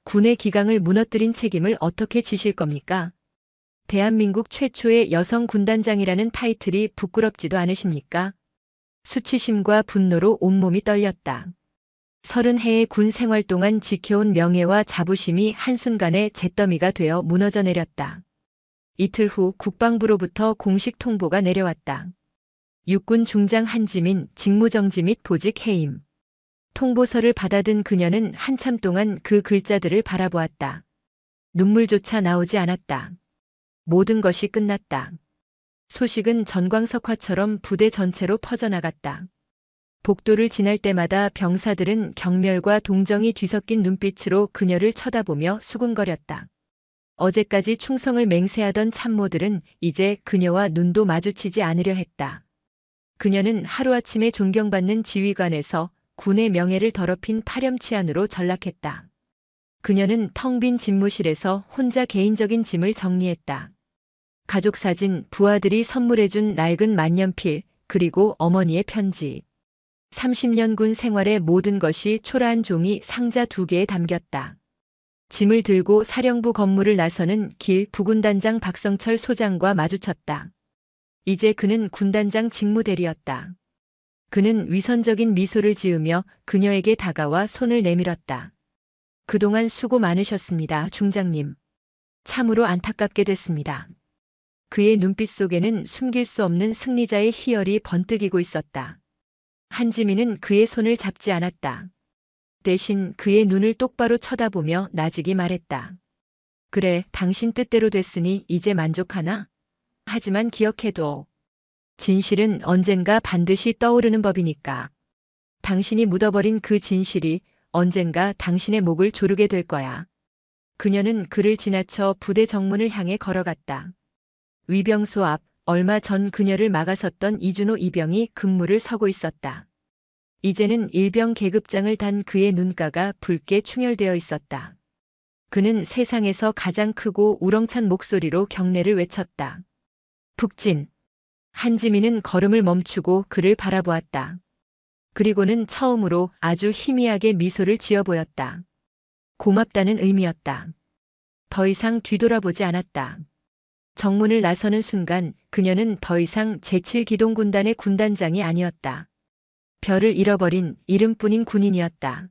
군의 기강을 무너뜨린 책임을 어떻게 지실 겁니까? 대한민국 최초의 여성 군단장이라는 타이틀이 부끄럽지도 않으십니까? 수치심과 분노로 온몸이 떨렸다. 30해의 군 생활 동안 지켜온 명예와 자부심이 한순간에 잿더미가 되어 무너져 내렸다. 이틀 후 국방부로부터 공식 통보가 내려왔다. 육군 중장 한지민 직무정지 및 보직 해임. 통보서를 받아든 그녀는 한참 동안 그 글자들을 바라보았다. 눈물조차 나오지 않았다. 모든 것이 끝났다. 소식은 전광석화처럼 부대 전체로 퍼져나갔다. 복도를 지날 때마다 병사들은 경멸과 동정이 뒤섞인 눈빛으로 그녀를 쳐다보며 수군거렸다. 어제까지 충성을 맹세하던 참모들은 이제 그녀와 눈도 마주치지 않으려 했다. 그녀는 하루아침에 존경받는 지휘관에서 군의 명예를 더럽힌 파렴치한으로 전락했다. 그녀는 텅 빈 집무실에서 혼자 개인적인 짐을 정리했다. 가족 사진, 부하들이 선물해준 낡은 만년필, 그리고 어머니의 편지. 30년 군 생활의 모든 것이 초라한 종이 상자 2개에 담겼다. 짐을 들고 사령부 건물을 나서는 길 부군단장 박성철 소장과 마주쳤다. 이제 그는 군단장 직무대리였다. 그는 위선적인 미소를 지으며 그녀에게 다가와 손을 내밀었다. 그동안 수고 많으셨습니다, 중장님. 참으로 안타깝게 됐습니다. 그의 눈빛 속에는 숨길 수 없는 승리자의 희열이 번뜩이고 있었다. 한지민은 그의 손을 잡지 않았다. 대신 그의 눈을 똑바로 쳐다보며 나직이 말했다. 그래, 당신 뜻대로 됐으니 이제 만족하나? 하지만 기억해둬. 진실은 언젠가 반드시 떠오르는 법이니까. 당신이 묻어버린 그 진실이 언젠가 당신의 목을 조르게 될 거야. 그녀는 그를 지나쳐 부대 정문을 향해 걸어갔다. 위병소 앞 얼마 전 그녀를 막아섰던 이준호 이병이 근무를 서고 있었다. 이제는 일병 계급장을 단 그의 눈가가 붉게 충혈되어 있었다. 그는 세상에서 가장 크고 우렁찬 목소리로 경례를 외쳤다. 북진. 한지민은 걸음을 멈추고 그를 바라보았다. 그리고는 처음으로 아주 희미하게 미소를 지어 보였다. 고맙다는 의미였다. 더 이상 뒤돌아보지 않았다. 정문을 나서는 순간 그녀는 더 이상 제7기동군단의 군단장이 아니었다. 별을 잃어버린 이름뿐인 군인이었다.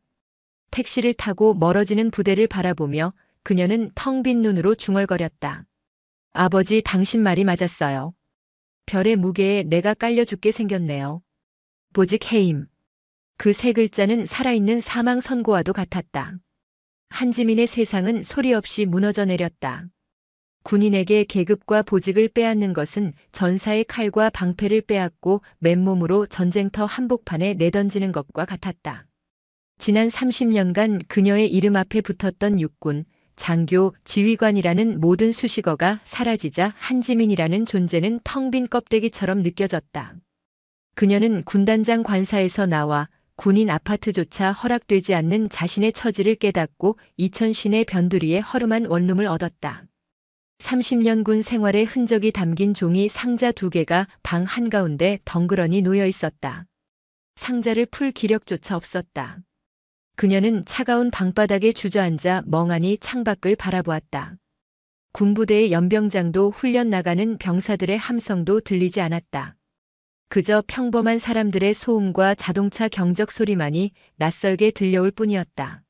택시를 타고 멀어지는 부대를 바라보며 그녀는 텅 빈 눈으로 중얼거렸다. 아버지, 당신 말이 맞았어요. 별의 무게에 내가 깔려 죽게 생겼네요. 보직 해임. 그 세 글자는 살아있는 사망 선고와도 같았다. 한지민의 세상은 소리 없이 무너져 내렸다. 군인에게 계급과 보직을 빼앗는 것은 전사의 칼과 방패를 빼앗고 맨몸으로 전쟁터 한복판에 내던지는 것과 같았다. 지난 30년간 그녀의 이름 앞에 붙었던 육군, 장교, 지휘관이라는 모든 수식어가 사라지자 한지민이라는 존재는 텅 빈 껍데기처럼 느껴졌다. 그녀는 군단장 관사에서 나와 군인 아파트조차 허락되지 않는 자신의 처지를 깨닫고 이천신의 변두리에 허름한 원룸을 얻었다. 30년 군 생활의 흔적이 담긴 종이 상자 2개가 방 한가운데 덩그러니 놓여 있었다. 상자를 풀 기력조차 없었다. 그녀는 차가운 방바닥에 주저앉아 멍하니 창밖을 바라보았다. 군부대의 연병장도 훈련 나가는 병사들의 함성도 들리지 않았다. 그저 평범한 사람들의 소음과 자동차 경적 소리만이 낯설게 들려올 뿐이었다.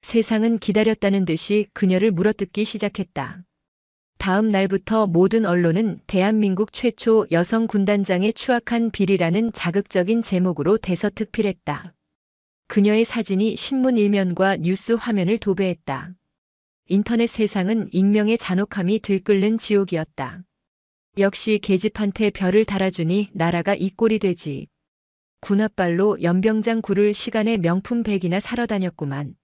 세상은 기다렸다는 듯이 그녀를 물어뜯기 시작했다. 다음 날부터 모든 언론은 대한민국 최초 여성 군단장의 추악한 비리라는 자극적인 제목으로 대서특필했다. 그녀의 사진이 신문 일면과 뉴스 화면을 도배했다. 인터넷 세상은 익명의 잔혹함이 들끓는 지옥이었다. 역시 계집한테 별을 달아주니 나라가 이 꼴이 되지. 군홧발로 연병장 굴을 시간에 명품 백이나 사러 다녔구만.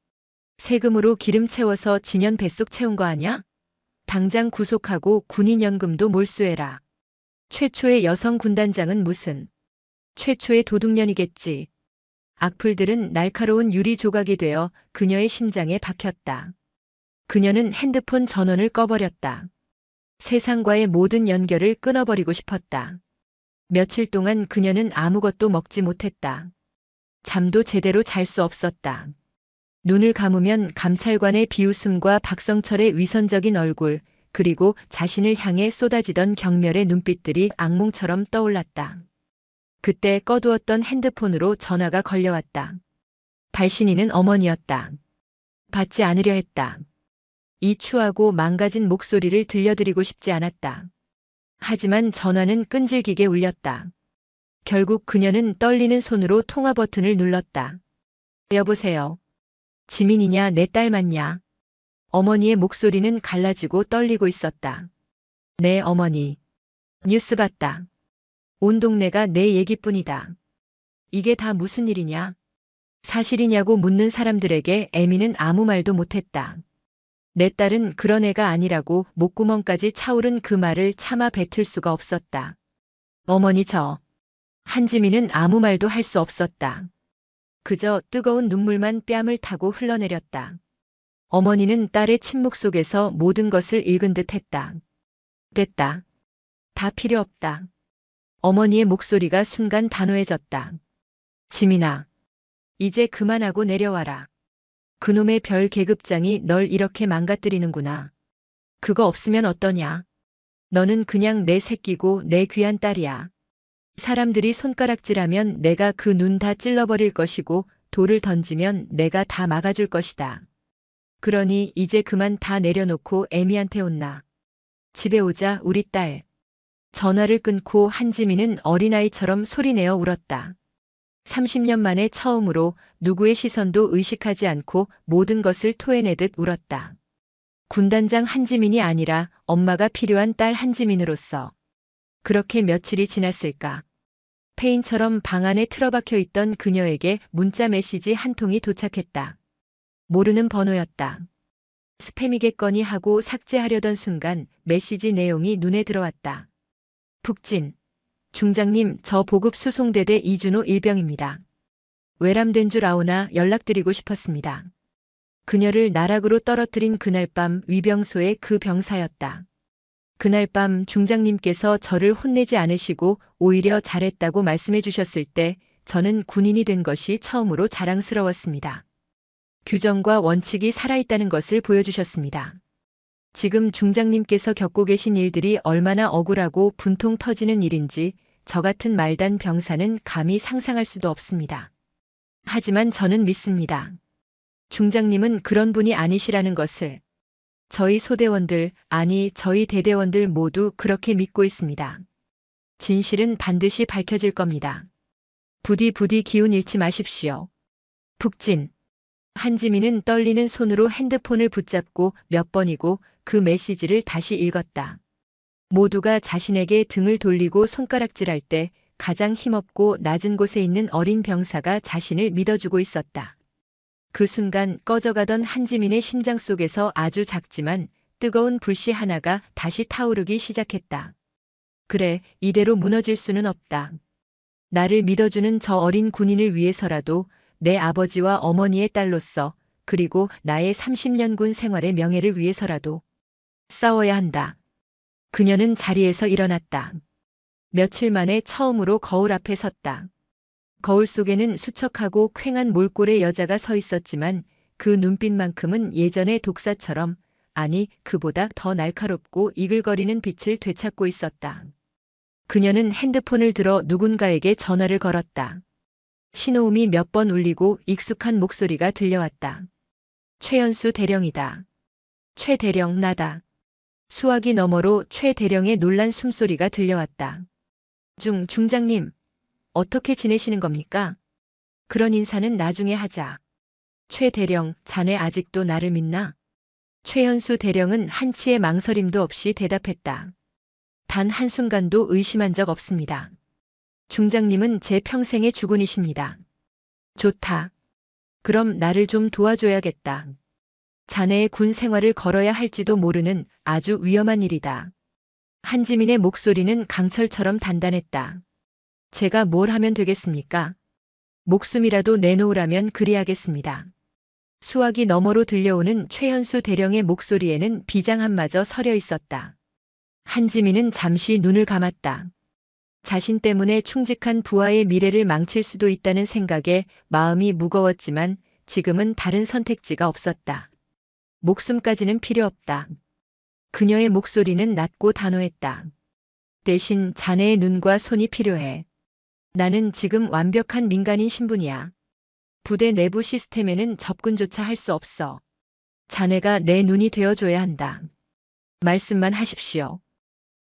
세금으로 기름 채워서 진연 뱃속 채운 거 아냐? 당장 구속하고 군인연금도 몰수해라. 최초의 여성 군단장은 무슨? 최초의 도둑년이겠지. 악플들은 날카로운 유리 조각이 되어 그녀의 심장에 박혔다. 그녀는 핸드폰 전원을 꺼버렸다. 세상과의 모든 연결을 끊어버리고 싶었다. 며칠 동안 그녀는 아무것도 먹지 못했다. 잠도 제대로 잘 수 없었다. 눈을 감으면 감찰관의 비웃음과 박성철의 위선적인 얼굴, 그리고 자신을 향해 쏟아지던 경멸의 눈빛들이 악몽처럼 떠올랐다. 그때 꺼두었던 핸드폰으로 전화가 걸려왔다. 발신인은 어머니였다. 받지 않으려 했다. 이 추하고 망가진 목소리를 들려드리고 싶지 않았다. 하지만 전화는 끈질기게 울렸다. 결국 그녀는 떨리는 손으로 통화 버튼을 눌렀다. 여보세요. 지민이냐, 내 딸 맞냐? 어머니의 목소리는 갈라지고 떨리고 있었다. 네, 어머니. 뉴스 봤다. 온 동네가 내 얘기뿐이다. 이게 다 무슨 일이냐? 사실이냐고 묻는 사람들에게 애미는 아무 말도 못했다. 내 딸은 그런 애가 아니라고 목구멍까지 차오른 그 말을 차마 뱉을 수가 없었다. 어머니 한지민은 아무 말도 할 수 없었다. 그저 뜨거운 눈물만 뺨을 타고 흘러내렸다. 어머니는 딸의 침묵 속에서 모든 것을 읽은 듯 했다. 됐다. 다 필요 없다. 어머니의 목소리가 순간 단호해졌다. 지민아, 이제 그만하고 내려와라. 그놈의 별 계급장이 널 이렇게 망가뜨리는구나. 그거 없으면 어떠냐? 너는 그냥 내 새끼고 내 귀한 딸이야. 사람들이 손가락질하면 내가 그 눈 다 찔러버릴 것이고 돌을 던지면 내가 다 막아줄 것이다. 그러니 이제 그만 다 내려놓고 애미한테 혼나. 집에 오자 우리 딸. 전화를 끊고 한지민은 어린아이처럼 소리내어 울었다. 30년 만에 처음으로 누구의 시선도 의식하지 않고 모든 것을 토해내듯 울었다. 군단장 한지민이 아니라 엄마가 필요한 딸 한지민으로서. 그렇게 며칠이 지났을까. 페인처럼 방 안에 틀어박혀 있던 그녀에게 문자 메시지 한 통이 도착했다. 모르는 번호였다. 스팸이겠거니 하고 삭제하려던 순간 메시지 내용이 눈에 들어왔다. 북진. 중장님, 저 보급 수송대대 이준호 일병입니다. 외람된 줄 아오나 연락드리고 싶었습니다. 그녀를 나락으로 떨어뜨린 그날 밤 위병소의 그 병사였다. 그날 밤 중장님께서 저를 혼내지 않으시고 오히려 잘했다고 말씀해 주셨을 때 저는 군인이 된 것이 처음으로 자랑스러웠습니다. 규정과 원칙이 살아있다는 것을 보여주셨습니다. 지금 중장님께서 겪고 계신 일들이 얼마나 억울하고 분통 터지는 일인지 저 같은 말단 병사는 감히 상상할 수도 없습니다. 하지만 저는 믿습니다. 중장님은 그런 분이 아니시라는 것을. 저희 소대원들, 아니 저희 대대원들 모두 그렇게 믿고 있습니다. 진실은 반드시 밝혀질 겁니다. 부디 기운 잃지 마십시오. 북진. 한지민은 떨리는 손으로 핸드폰을 붙잡고 몇 번이고 그 메시지를 다시 읽었다. 모두가 자신에게 등을 돌리고 손가락질할 때 가장 힘없고 낮은 곳에 있는 어린 병사가 자신을 믿어주고 있었다. 그 순간 꺼져가던 한지민의 심장 속에서 아주 작지만 뜨거운 불씨 하나가 다시 타오르기 시작했다. 그래, 이대로 무너질 수는 없다. 나를 믿어주는 저 어린 군인을 위해서라도 내 아버지와 어머니의 딸로서 그리고 나의 30년 군 생활의 명예를 위해서라도 싸워야 한다. 그녀는 자리에서 일어났다. 며칠 만에 처음으로 거울 앞에 섰다. 거울 속에는 수척하고 퀭한 몰골의 여자가 서 있었지만 그 눈빛만큼은 예전의 독사처럼, 아니 그보다 더 날카롭고 이글거리는 빛을 되찾고 있었다. 그녀는 핸드폰을 들어 누군가에게 전화를 걸었다. 신호음이 몇 번 울리고 익숙한 목소리가 들려왔다. 최연수 대령이다. 최 대령 나다. 수화기 너머로 최 대령의 놀란 숨소리가 들려왔다. 중장님. 어떻게 지내시는 겁니까? 그런 인사는 나중에 하자. 최 대령, 자네 아직도 나를 믿나? 최연수 대령은 한치의 망설임도 없이 대답했다. 단 한순간도 의심한 적 없습니다. 중장님은 제 평생의 주군이십니다. 좋다. 그럼 나를 좀 도와줘야겠다. 자네의 군 생활을 걸어야 할지도 모르는 아주 위험한 일이다. 한지민의 목소리는 강철처럼 단단했다. 제가 뭘 하면 되겠습니까? 목숨이라도 내놓으라면 그리하겠습니다. 수화기 너머로 들려오는 최현수 대령의 목소리에는 비장함마저 서려 있었다. 한지민은 잠시 눈을 감았다. 자신 때문에 충직한 부하의 미래를 망칠 수도 있다는 생각에 마음이 무거웠지만 지금은 다른 선택지가 없었다. 목숨까지는 필요 없다. 그녀의 목소리는 낮고 단호했다. 대신 자네의 눈과 손이 필요해. 나는 지금 완벽한 민간인 신분이야. 부대 내부 시스템에는 접근조차 할 수 없어. 자네가 내 눈이 되어줘야 한다. 말씀만 하십시오.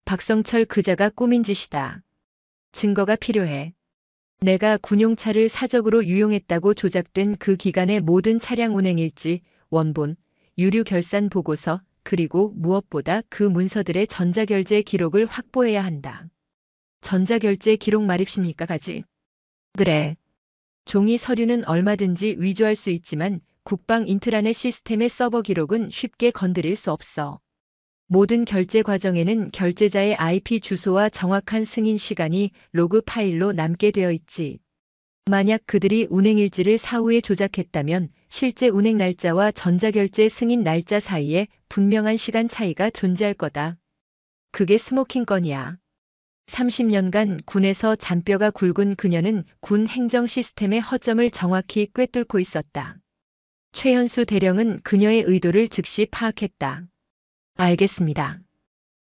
박성철 그자가 꾸민 짓이다. 증거가 필요해. 내가 군용차를 사적으로 유용했다고 조작된 그 기간의 모든 차량 운행 일지, 원본, 유류 결산 보고서, 그리고 무엇보다 그 문서들의 전자결제 기록을 확보해야 한다. 전자결제 기록 말입십니까, 가지? 그래. 종이 서류는 얼마든지 위조할 수 있지만 국방 인트라넷 시스템의 서버 기록은 쉽게 건드릴 수 없어. 모든 결제 과정에는 결제자의 IP 주소와 정확한 승인 시간이 로그 파일로 남게 되어 있지. 만약 그들이 운행일지를 사후에 조작했다면 실제 운행 날짜와 전자결제 승인 날짜 사이에 분명한 시간 차이가 존재할 거다. 그게 스모킹 건이야. 30년간 군에서 잔뼈가 굵은 그녀는 군 행정 시스템의 허점을 정확히 꿰뚫고 있었다. 최현수 대령은 그녀의 의도를 즉시 파악했다. 알겠습니다.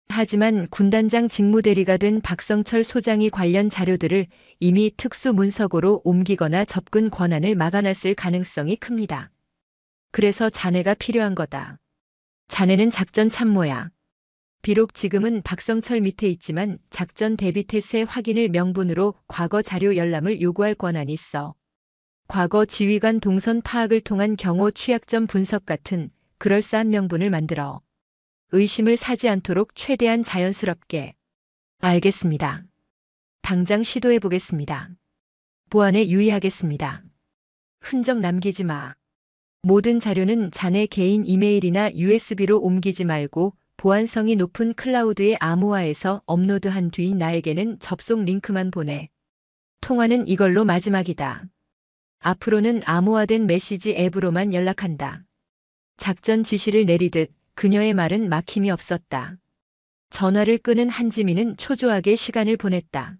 하지만 군단장 직무대리가 된 박성철 소장이 관련 자료들을 이미 특수문서고로 옮기거나 접근 권한을 막아놨을 가능성이 큽니다. 그래서 자네가 필요한 거다. 자네는 작전 참모야. 비록 지금은 박성철 밑에 있지만 작전 대비 태세 확인을 명분으로 과거 자료 열람을 요구할 권한이 있어. 과거 지휘관 동선 파악을 통한 경호 취약점 분석 같은 그럴싸한 명분을 만들어. 의심을 사지 않도록 최대한 자연스럽게. 알겠습니다. 당장 시도해 보겠습니다. 보안에 유의하겠습니다. 흔적 남기지 마. 모든 자료는 자네 개인 이메일이나 USB로 옮기지 말고 보안성이 높은 클라우드의 암호화해서 업로드한 뒤 나에게는 접속 링크만 보내. 통화는 이걸로 마지막이다. 앞으로는 암호화된 메시지 앱으로만 연락한다. 작전 지시를 내리듯 그녀의 말은 막힘이 없었다. 전화를 끄는 한지민은 초조하게 시간을 보냈다.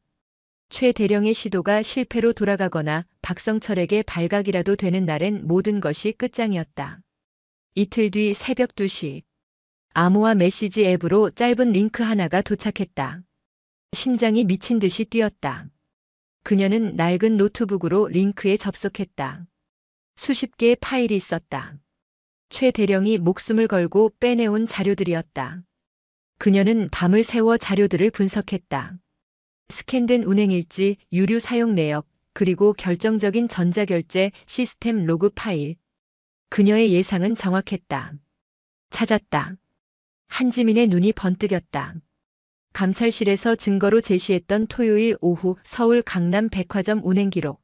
최 대령의 시도가 실패로 돌아가거나 박성철에게 발각이라도 되는 날엔 모든 것이 끝장이었다. 이틀 뒤 새벽 2시. 암호화 메시지 앱으로 짧은 링크 하나가 도착했다. 심장이 미친 듯이 뛰었다. 그녀는 낡은 노트북으로 링크에 접속했다. 수십 개의 파일이 있었다. 최 대령이 목숨을 걸고 빼내온 자료들이었다. 그녀는 밤을 새워 자료들을 분석했다. 스캔된 운행일지, 유류 사용 내역, 그리고 결정적인 전자결제 시스템 로그 파일. 그녀의 예상은 정확했다. 찾았다. 한지민의 눈이 번뜩였다. 감찰실에서 증거로 제시했던 토요일 오후 서울 강남 백화점 운행 기록.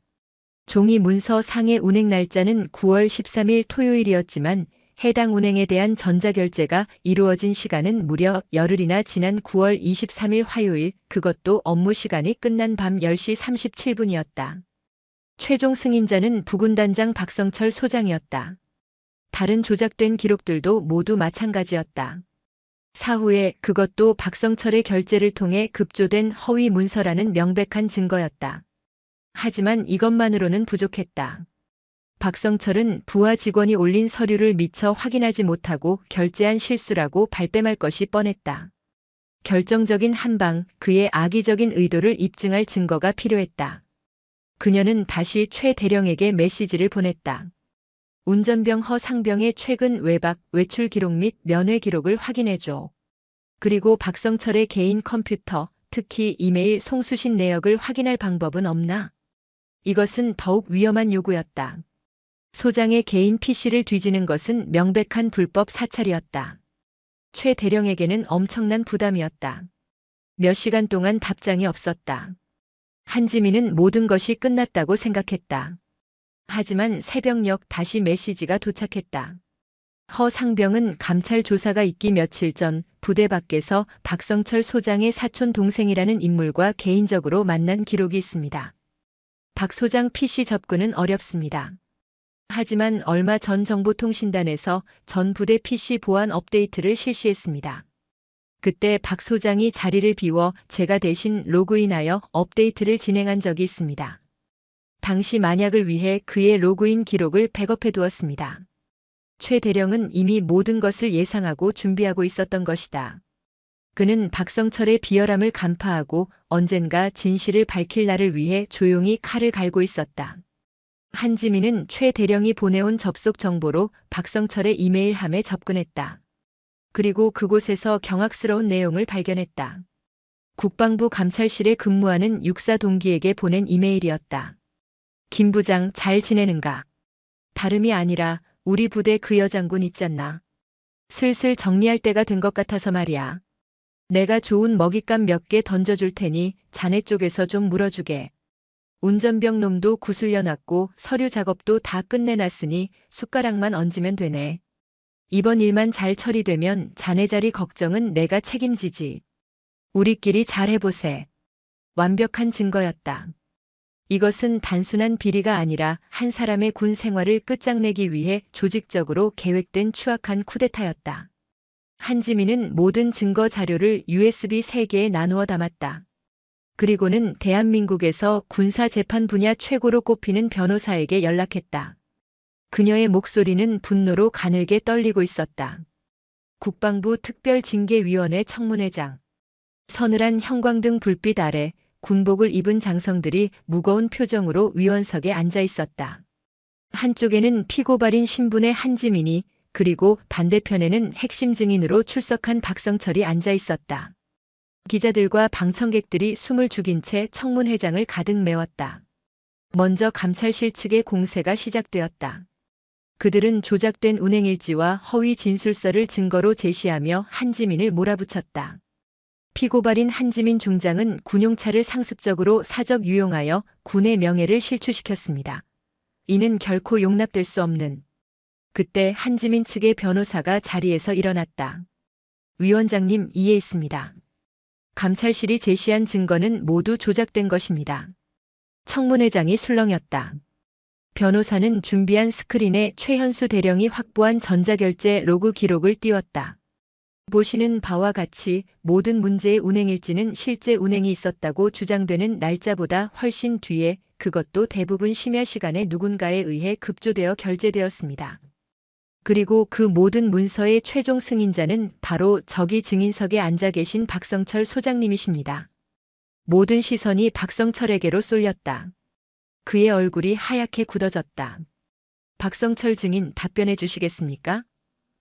종이 문서 상의 운행 날짜는 9월 13일 토요일이었지만 해당 운행에 대한 전자결제가 이루어진 시간은 무려 열흘이나 지난 9월 23일 화요일, 그것도 업무 시간이 끝난 밤 10시 37분이었다. 최종 승인자는 부군단장 박성철 소장이었다. 다른 조작된 기록들도 모두 마찬가지였다. 사후에 그것도 박성철의 결제를 통해 급조된 허위 문서라는 명백한 증거였다. 하지만 이것만으로는 부족했다. 박성철은 부하 직원이 올린 서류를 미처 확인하지 못하고 결제한 실수라고 발뺌할 것이 뻔했다. 결정적인 한방, 그의 악의적인 의도를 입증할 증거가 필요했다. 그녀는 다시 최 대령에게 메시지를 보냈다. 운전병 허상병의 최근 외박, 외출 기록 및 면회 기록을 확인해줘. 그리고 박성철의 개인 컴퓨터, 특히 이메일 송수신 내역을 확인할 방법은 없나? 이것은 더욱 위험한 요구였다. 소장의 개인 PC를 뒤지는 것은 명백한 불법 사찰이었다. 최 대령에게는 엄청난 부담이었다. 몇 시간 동안 답장이 없었다. 한지민은 모든 것이 끝났다고 생각했다. 하지만 새벽녘 다시 메시지가 도착했다. 허 상병은 감찰 조사가 있기 며칠 전 부대 밖에서 박성철 소장의 사촌 동생이라는 인물과 개인적으로 만난 기록이 있습니다. 박 소장 PC 접근은 어렵습니다. 하지만 얼마 전 정보통신단에서 전 부대 PC 보안 업데이트를 실시했습니다. 그때 박 소장이 자리를 비워 제가 대신 로그인하여 업데이트를 진행한 적이 있습니다. 당시 만약을 위해 그의 로그인 기록을 백업해 두었습니다. 최 대령은 이미 모든 것을 예상하고 준비하고 있었던 것이다. 그는 박성철의 비열함을 간파하고 언젠가 진실을 밝힐 날을 위해 조용히 칼을 갈고 있었다. 한지민은 최 대령이 보내온 접속 정보로 박성철의 이메일함에 접근했다. 그리고 그곳에서 경악스러운 내용을 발견했다. 국방부 감찰실에 근무하는 육사 동기에게 보낸 이메일이었다. 김 부장 잘 지내는가? 다름이 아니라 우리 부대 그 여장군 있잖나. 슬슬 정리할 때가 된 것 같아서 말이야. 내가 좋은 먹잇감 몇 개 던져줄 테니 자네 쪽에서 좀 물어주게. 운전병 놈도 구슬려놨고 서류 작업도 다 끝내놨으니 숟가락만 얹으면 되네. 이번 일만 잘 처리되면 자네 자리 걱정은 내가 책임지지. 우리끼리 잘 해보세. 완벽한 증거였다. 이것은 단순한 비리가 아니라 한 사람의 군 생활을 끝장내기 위해 조직적으로 계획된 추악한 쿠데타였다. 한지민은 모든 증거 자료를 USB 3개에 나누어 담았다. 그리고는 대한민국에서 군사재판 분야 최고로 꼽히는 변호사에게 연락했다. 그녀의 목소리는 분노로 가늘게 떨리고 있었다. 국방부 특별징계위원회 청문회장. 서늘한 형광등 불빛 아래 군복을 입은 장성들이 무거운 표정으로 위원석에 앉아 있었다. 한쪽에는 피고발인 신분의 한지민이, 그리고 반대편에는 핵심 증인으로 출석한 박성철이 앉아 있었다. 기자들과 방청객들이 숨을 죽인 채 청문회장을 가득 메웠다. 먼저 감찰실 측의 공세가 시작되었다. 그들은 조작된 운행일지와 허위 진술서를 증거로 제시하며 한지민을 몰아붙였다. 피고발인 한지민 중장은 군용차를 상습적으로 사적 유용하여 군의 명예를 실추시켰습니다. 이는 결코 용납될 수 없는. 그때 한지민 측의 변호사가 자리에서 일어났다. 위원장님, 이해 있습니다. 감찰실이 제시한 증거는 모두 조작된 것입니다. 청문회장이 술렁였다. 변호사는 준비한 스크린에 최현수 대령이 확보한 전자결제 로그 기록을 띄웠다. 보시는 바와 같이 모든 문제의 운행일지는 실제 운행이 있었다고 주장되는 날짜보다 훨씬 뒤에, 그것도 대부분 심야 시간에 누군가에 의해 급조되어 결제되었습니다. 그리고 그 모든 문서의 최종 승인자는 바로 저기 증인석에 앉아 계신 박성철 소장님이십니다. 모든 시선이 박성철에게로 쏠렸다. 그의 얼굴이 하얗게 굳어졌다. 박성철 증인, 답변해 주시겠습니까?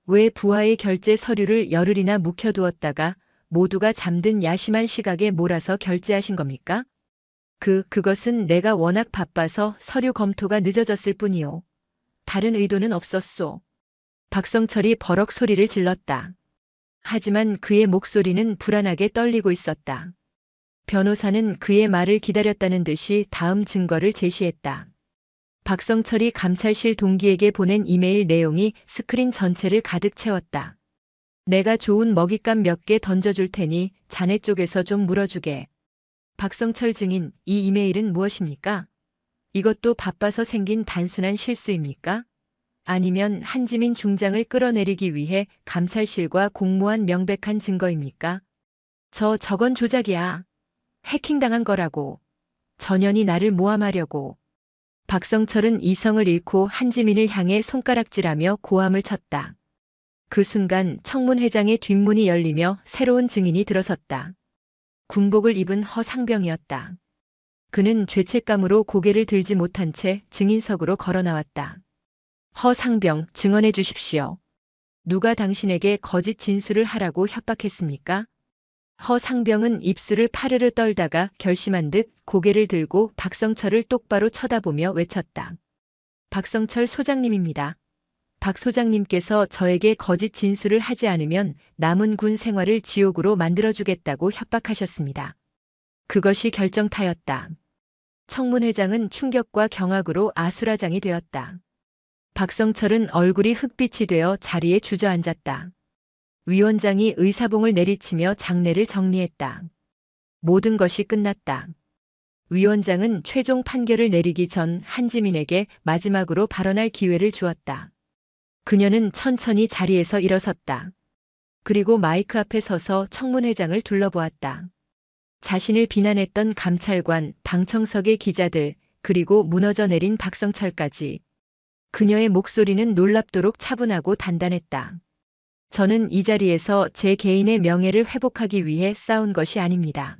왜 부하의 결제 서류를 열흘이나 묵혀두었다가 모두가 잠든 야심한 시각에 몰아서 결제하신 겁니까? 그것은 내가 워낙 바빠서 서류 검토가 늦어졌을 뿐이요. 다른 의도는 없었소. 박성철이 버럭 소리를 질렀다. 하지만 그의 목소리는 불안하게 떨리고 있었다. 변호사는 그의 말을 기다렸다는 듯이 다음 증거를 제시했다. 박성철이 감찰실 동기에게 보낸 이메일 내용이 스크린 전체를 가득 채웠다. 내가 좋은 먹잇감 몇 개 던져줄 테니 자네 쪽에서 좀 물어주게. 박성철 증인, 이 이메일은 무엇입니까? 이것도 바빠서 생긴 단순한 실수입니까? 아니면 한지민 중장을 끌어내리기 위해 감찰실과 공모한 명백한 증거입니까? 저건 조작이야. 해킹당한 거라고. 전현이 나를 모함하려고. 박성철은 이성을 잃고 한지민을 향해 손가락질하며 고함을 쳤다. 그 순간 청문회장의 뒷문이 열리며 새로운 증인이 들어섰다. 군복을 입은 허상병이었다. 그는 죄책감으로 고개를 들지 못한 채 증인석으로 걸어 나왔다. 허상병, 증언해 주십시오. 누가 당신에게 거짓 진술을 하라고 협박했습니까? 허상병은 입술을 파르르 떨다가 결심한 듯 고개를 들고 박성철을 똑바로 쳐다보며 외쳤다. 박성철 소장님입니다. 박 소장님께서 저에게 거짓 진술을 하지 않으면 남은 군 생활을 지옥으로 만들어주겠다고 협박하셨습니다. 그것이 결정타였다. 청문회장은 충격과 경악으로 아수라장이 되었다. 박성철은 얼굴이 흑빛이 되어 자리에 주저앉았다. 위원장이 의사봉을 내리치며 장례를 정리했다. 모든 것이 끝났다. 위원장은 최종 판결을 내리기 전 한지민에게 마지막으로 발언할 기회를 주었다. 그녀는 천천히 자리에서 일어섰다. 그리고 마이크 앞에 서서 청문회장을 둘러보았다. 자신을 비난했던 감찰관, 방청석의 기자들, 그리고 무너져 내린 박성철까지. 그녀의 목소리는 놀랍도록 차분하고 단단했다. 저는 이 자리에서 제 개인의 명예를 회복하기 위해 싸운 것이 아닙니다.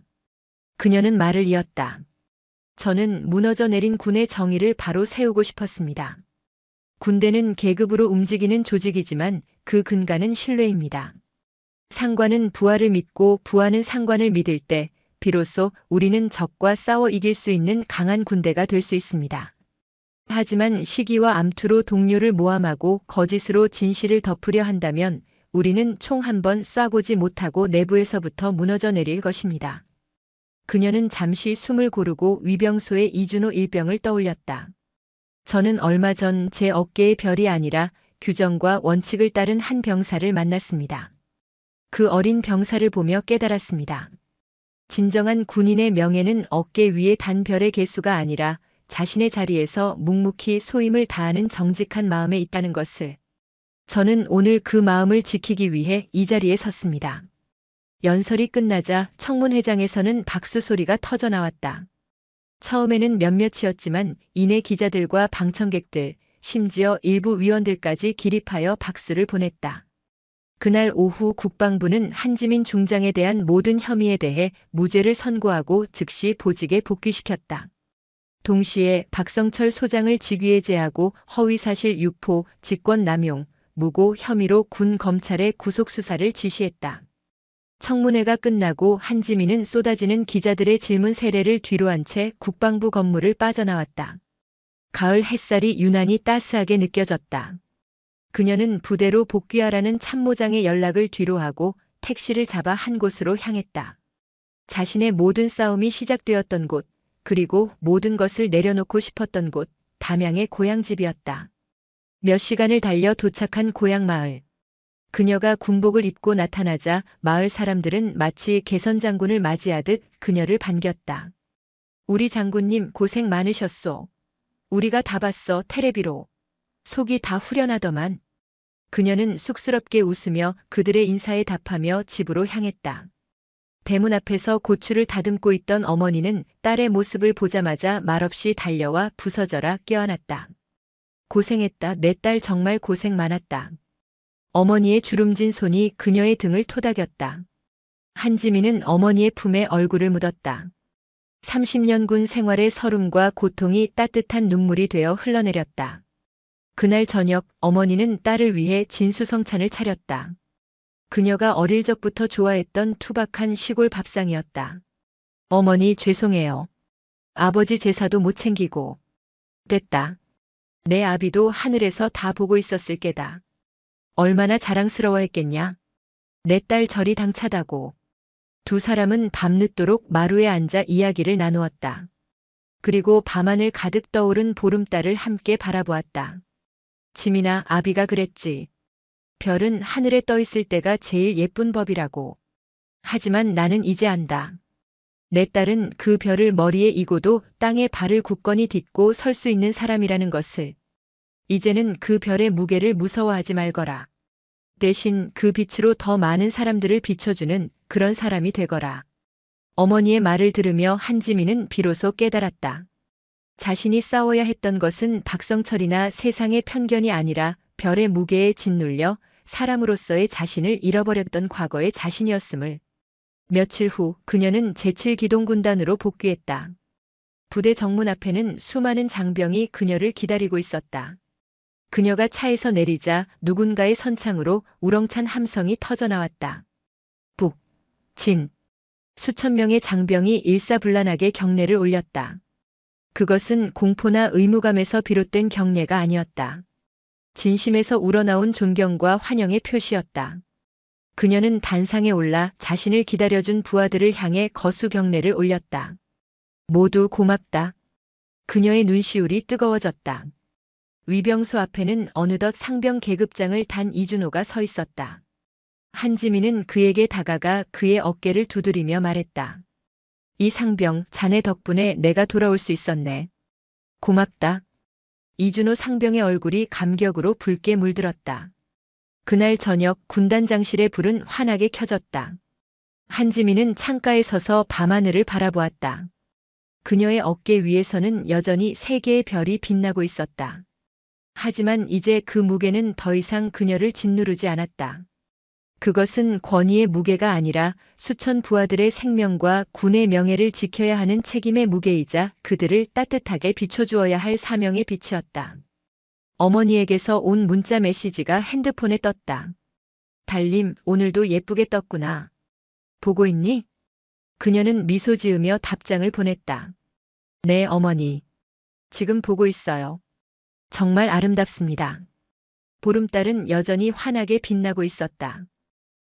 그녀는 말을 이었다. 저는 무너져 내린 군의 정의를 바로 세우고 싶었습니다. 군대는 계급으로 움직이는 조직이지만 그 근간은 신뢰입니다. 상관은 부하를 믿고 부하는 상관을 믿을 때 비로소 우리는 적과 싸워 이길 수 있는 강한 군대가 될 수 있습니다. 하지만 시기와 암투로 동료를 모함하고 거짓으로 진실을 덮으려 한다면 우리는 총 한 번 쏴보지 못하고 내부에서부터 무너져 내릴 것입니다. 그녀는 잠시 숨을 고르고 위병소의 이준호 일병을 떠올렸다. 저는 얼마 전 제 어깨의 별이 아니라 규정과 원칙을 따른 한 병사를 만났습니다. 그 어린 병사를 보며 깨달았습니다. 진정한 군인의 명예는 어깨 위에 단 별의 개수가 아니라 자신의 자리에서 묵묵히 소임을 다하는 정직한 마음에 있다는 것을. 저는 오늘 그 마음을 지키기 위해 이 자리에 섰습니다. 연설이 끝나자 청문회장에서는 박수 소리가 터져 나왔다. 처음에는 몇몇이었지만 이내 기자들과 방청객들, 심지어 일부 위원들까지 기립하여 박수를 보냈다. 그날 오후 국방부는 한지민 중장에 대한 모든 혐의에 대해 무죄를 선고하고 즉시 보직에 복귀시켰다. 동시에 박성철 소장을 직위에 제하고 허위사실 유포, 직권남용, 무고 혐의로 군 검찰에 구속수사를 지시했다. 청문회가 끝나고 한지민은 쏟아지는 기자들의 질문 세례를 뒤로한 채 국방부 건물을 빠져나왔다. 가을 햇살이 유난히 따스하게 느껴졌다. 그녀는 부대로 복귀하라는 참모장의 연락을 뒤로하고 택시를 잡아 한 곳으로 향했다. 자신의 모든 싸움이 시작되었던 곳, 그리고 모든 것을 내려놓고 싶었던 곳, 담양의 고향집이었다. 몇 시간을 달려 도착한 고향 마을. 그녀가 군복을 입고 나타나자 마을 사람들은 마치 개선장군을 맞이하듯 그녀를 반겼다. 우리 장군님 고생 많으셨소. 우리가 다 봤어, 테레비로. 속이 다 후련하더만. 그녀는 쑥스럽게 웃으며 그들의 인사에 답하며 집으로 향했다. 대문 앞에서 고추를 다듬고 있던 어머니는 딸의 모습을 보자마자 말없이 달려와 부서져라 껴안았다. 고생했다, 내 딸 정말 고생 많았다. 어머니의 주름진 손이 그녀의 등을 토닥였다. 한지민은 어머니의 품에 얼굴을 묻었다. 30년 군 생활의 서름과 고통이 따뜻한 눈물이 되어 흘러내렸다. 그날 저녁 어머니는 딸을 위해 진수성찬을 차렸다. 그녀가 어릴 적부터 좋아했던 투박한 시골 밥상이었다. 어머니 죄송해요. 아버지 제사도 못 챙기고. 됐다. 내 아비도 하늘에서 다 보고 있었을 게다. 얼마나 자랑스러워했겠냐. 내 딸 절이 당차다고. 두 사람은 밤늦도록 마루에 앉아 이야기를 나누었다. 그리고 밤하늘 가득 떠오른 보름달을 함께 바라보았다. 지민아, 아비가 그랬지. 별은 하늘에 떠 있을 때가 제일 예쁜 법이라고. 하지만 나는 이제 안다. 내 딸은 그 별을 머리에 이고도 땅에 발을 굳건히 딛고 설 수 있는 사람이라는 것을. 이제는 그 별의 무게를 무서워하지 말거라. 대신 그 빛으로 더 많은 사람들을 비춰주는 그런 사람이 되거라. 어머니의 말을 들으며 한지민은 비로소 깨달았다. 자신이 싸워야 했던 것은 박성철이나 세상의 편견이 아니라 별의 무게에 짓눌려 사람으로서의 자신을 잃어버렸던 과거의 자신이었음을. 며칠 후 그녀는 제7기동군단으로 복귀했다. 부대 정문 앞에는 수많은 장병이 그녀를 기다리고 있었다. 그녀가 차에서 내리자 누군가의 선창으로 우렁찬 함성이 터져나왔다. 북, 진. 수천 명의 장병이 일사불란하게 경례를 올렸다. 그것은 공포나 의무감에서 비롯된 경례가 아니었다. 진심에서 우러나온 존경과 환영의 표시였다. 그녀는 단상에 올라 자신을 기다려준 부하들을 향해 거수 경례를 올렸다. 모두 고맙다. 그녀의 눈시울이 뜨거워졌다. 위병소 앞에는 어느덧 상병 계급장을 단 이준호가 서 있었다. 한지민은 그에게 다가가 그의 어깨를 두드리며 말했다. 이 상병, 자네 덕분에 내가 돌아올 수 있었네. 고맙다. 이준호 상병의 얼굴이 감격으로 붉게 물들었다. 그날 저녁 군단장실의 불은 환하게 켜졌다. 한지민은 창가에 서서 밤하늘을 바라보았다. 그녀의 어깨 위에서는 여전히 3개의 별이 빛나고 있었다. 하지만 이제 그 무게는 더 이상 그녀를 짓누르지 않았다. 그것은 권위의 무게가 아니라 수천 부하들의 생명과 군의 명예를 지켜야 하는 책임의 무게이자 그들을 따뜻하게 비춰주어야 할 사명의 빛이었다. 어머니에게서 온 문자 메시지가 핸드폰에 떴다. 달님, 오늘도 예쁘게 떴구나. 보고 있니? 그녀는 미소 지으며 답장을 보냈다. 네, 어머니. 지금 보고 있어요. 정말 아름답습니다. 보름달은 여전히 환하게 빛나고 있었다.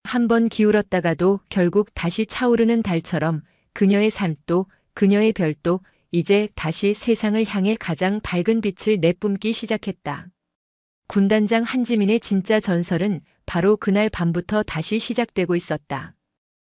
한 번 기울었다가도 결국 다시 차오르는 달처럼 그녀의 삶도 그녀의 별도 이제 다시 세상을 향해 가장 밝은 빛을 내뿜기 시작했다. 군단장 한지민의 진짜 전설은 바로 그날 밤부터 다시 시작되고 있었다.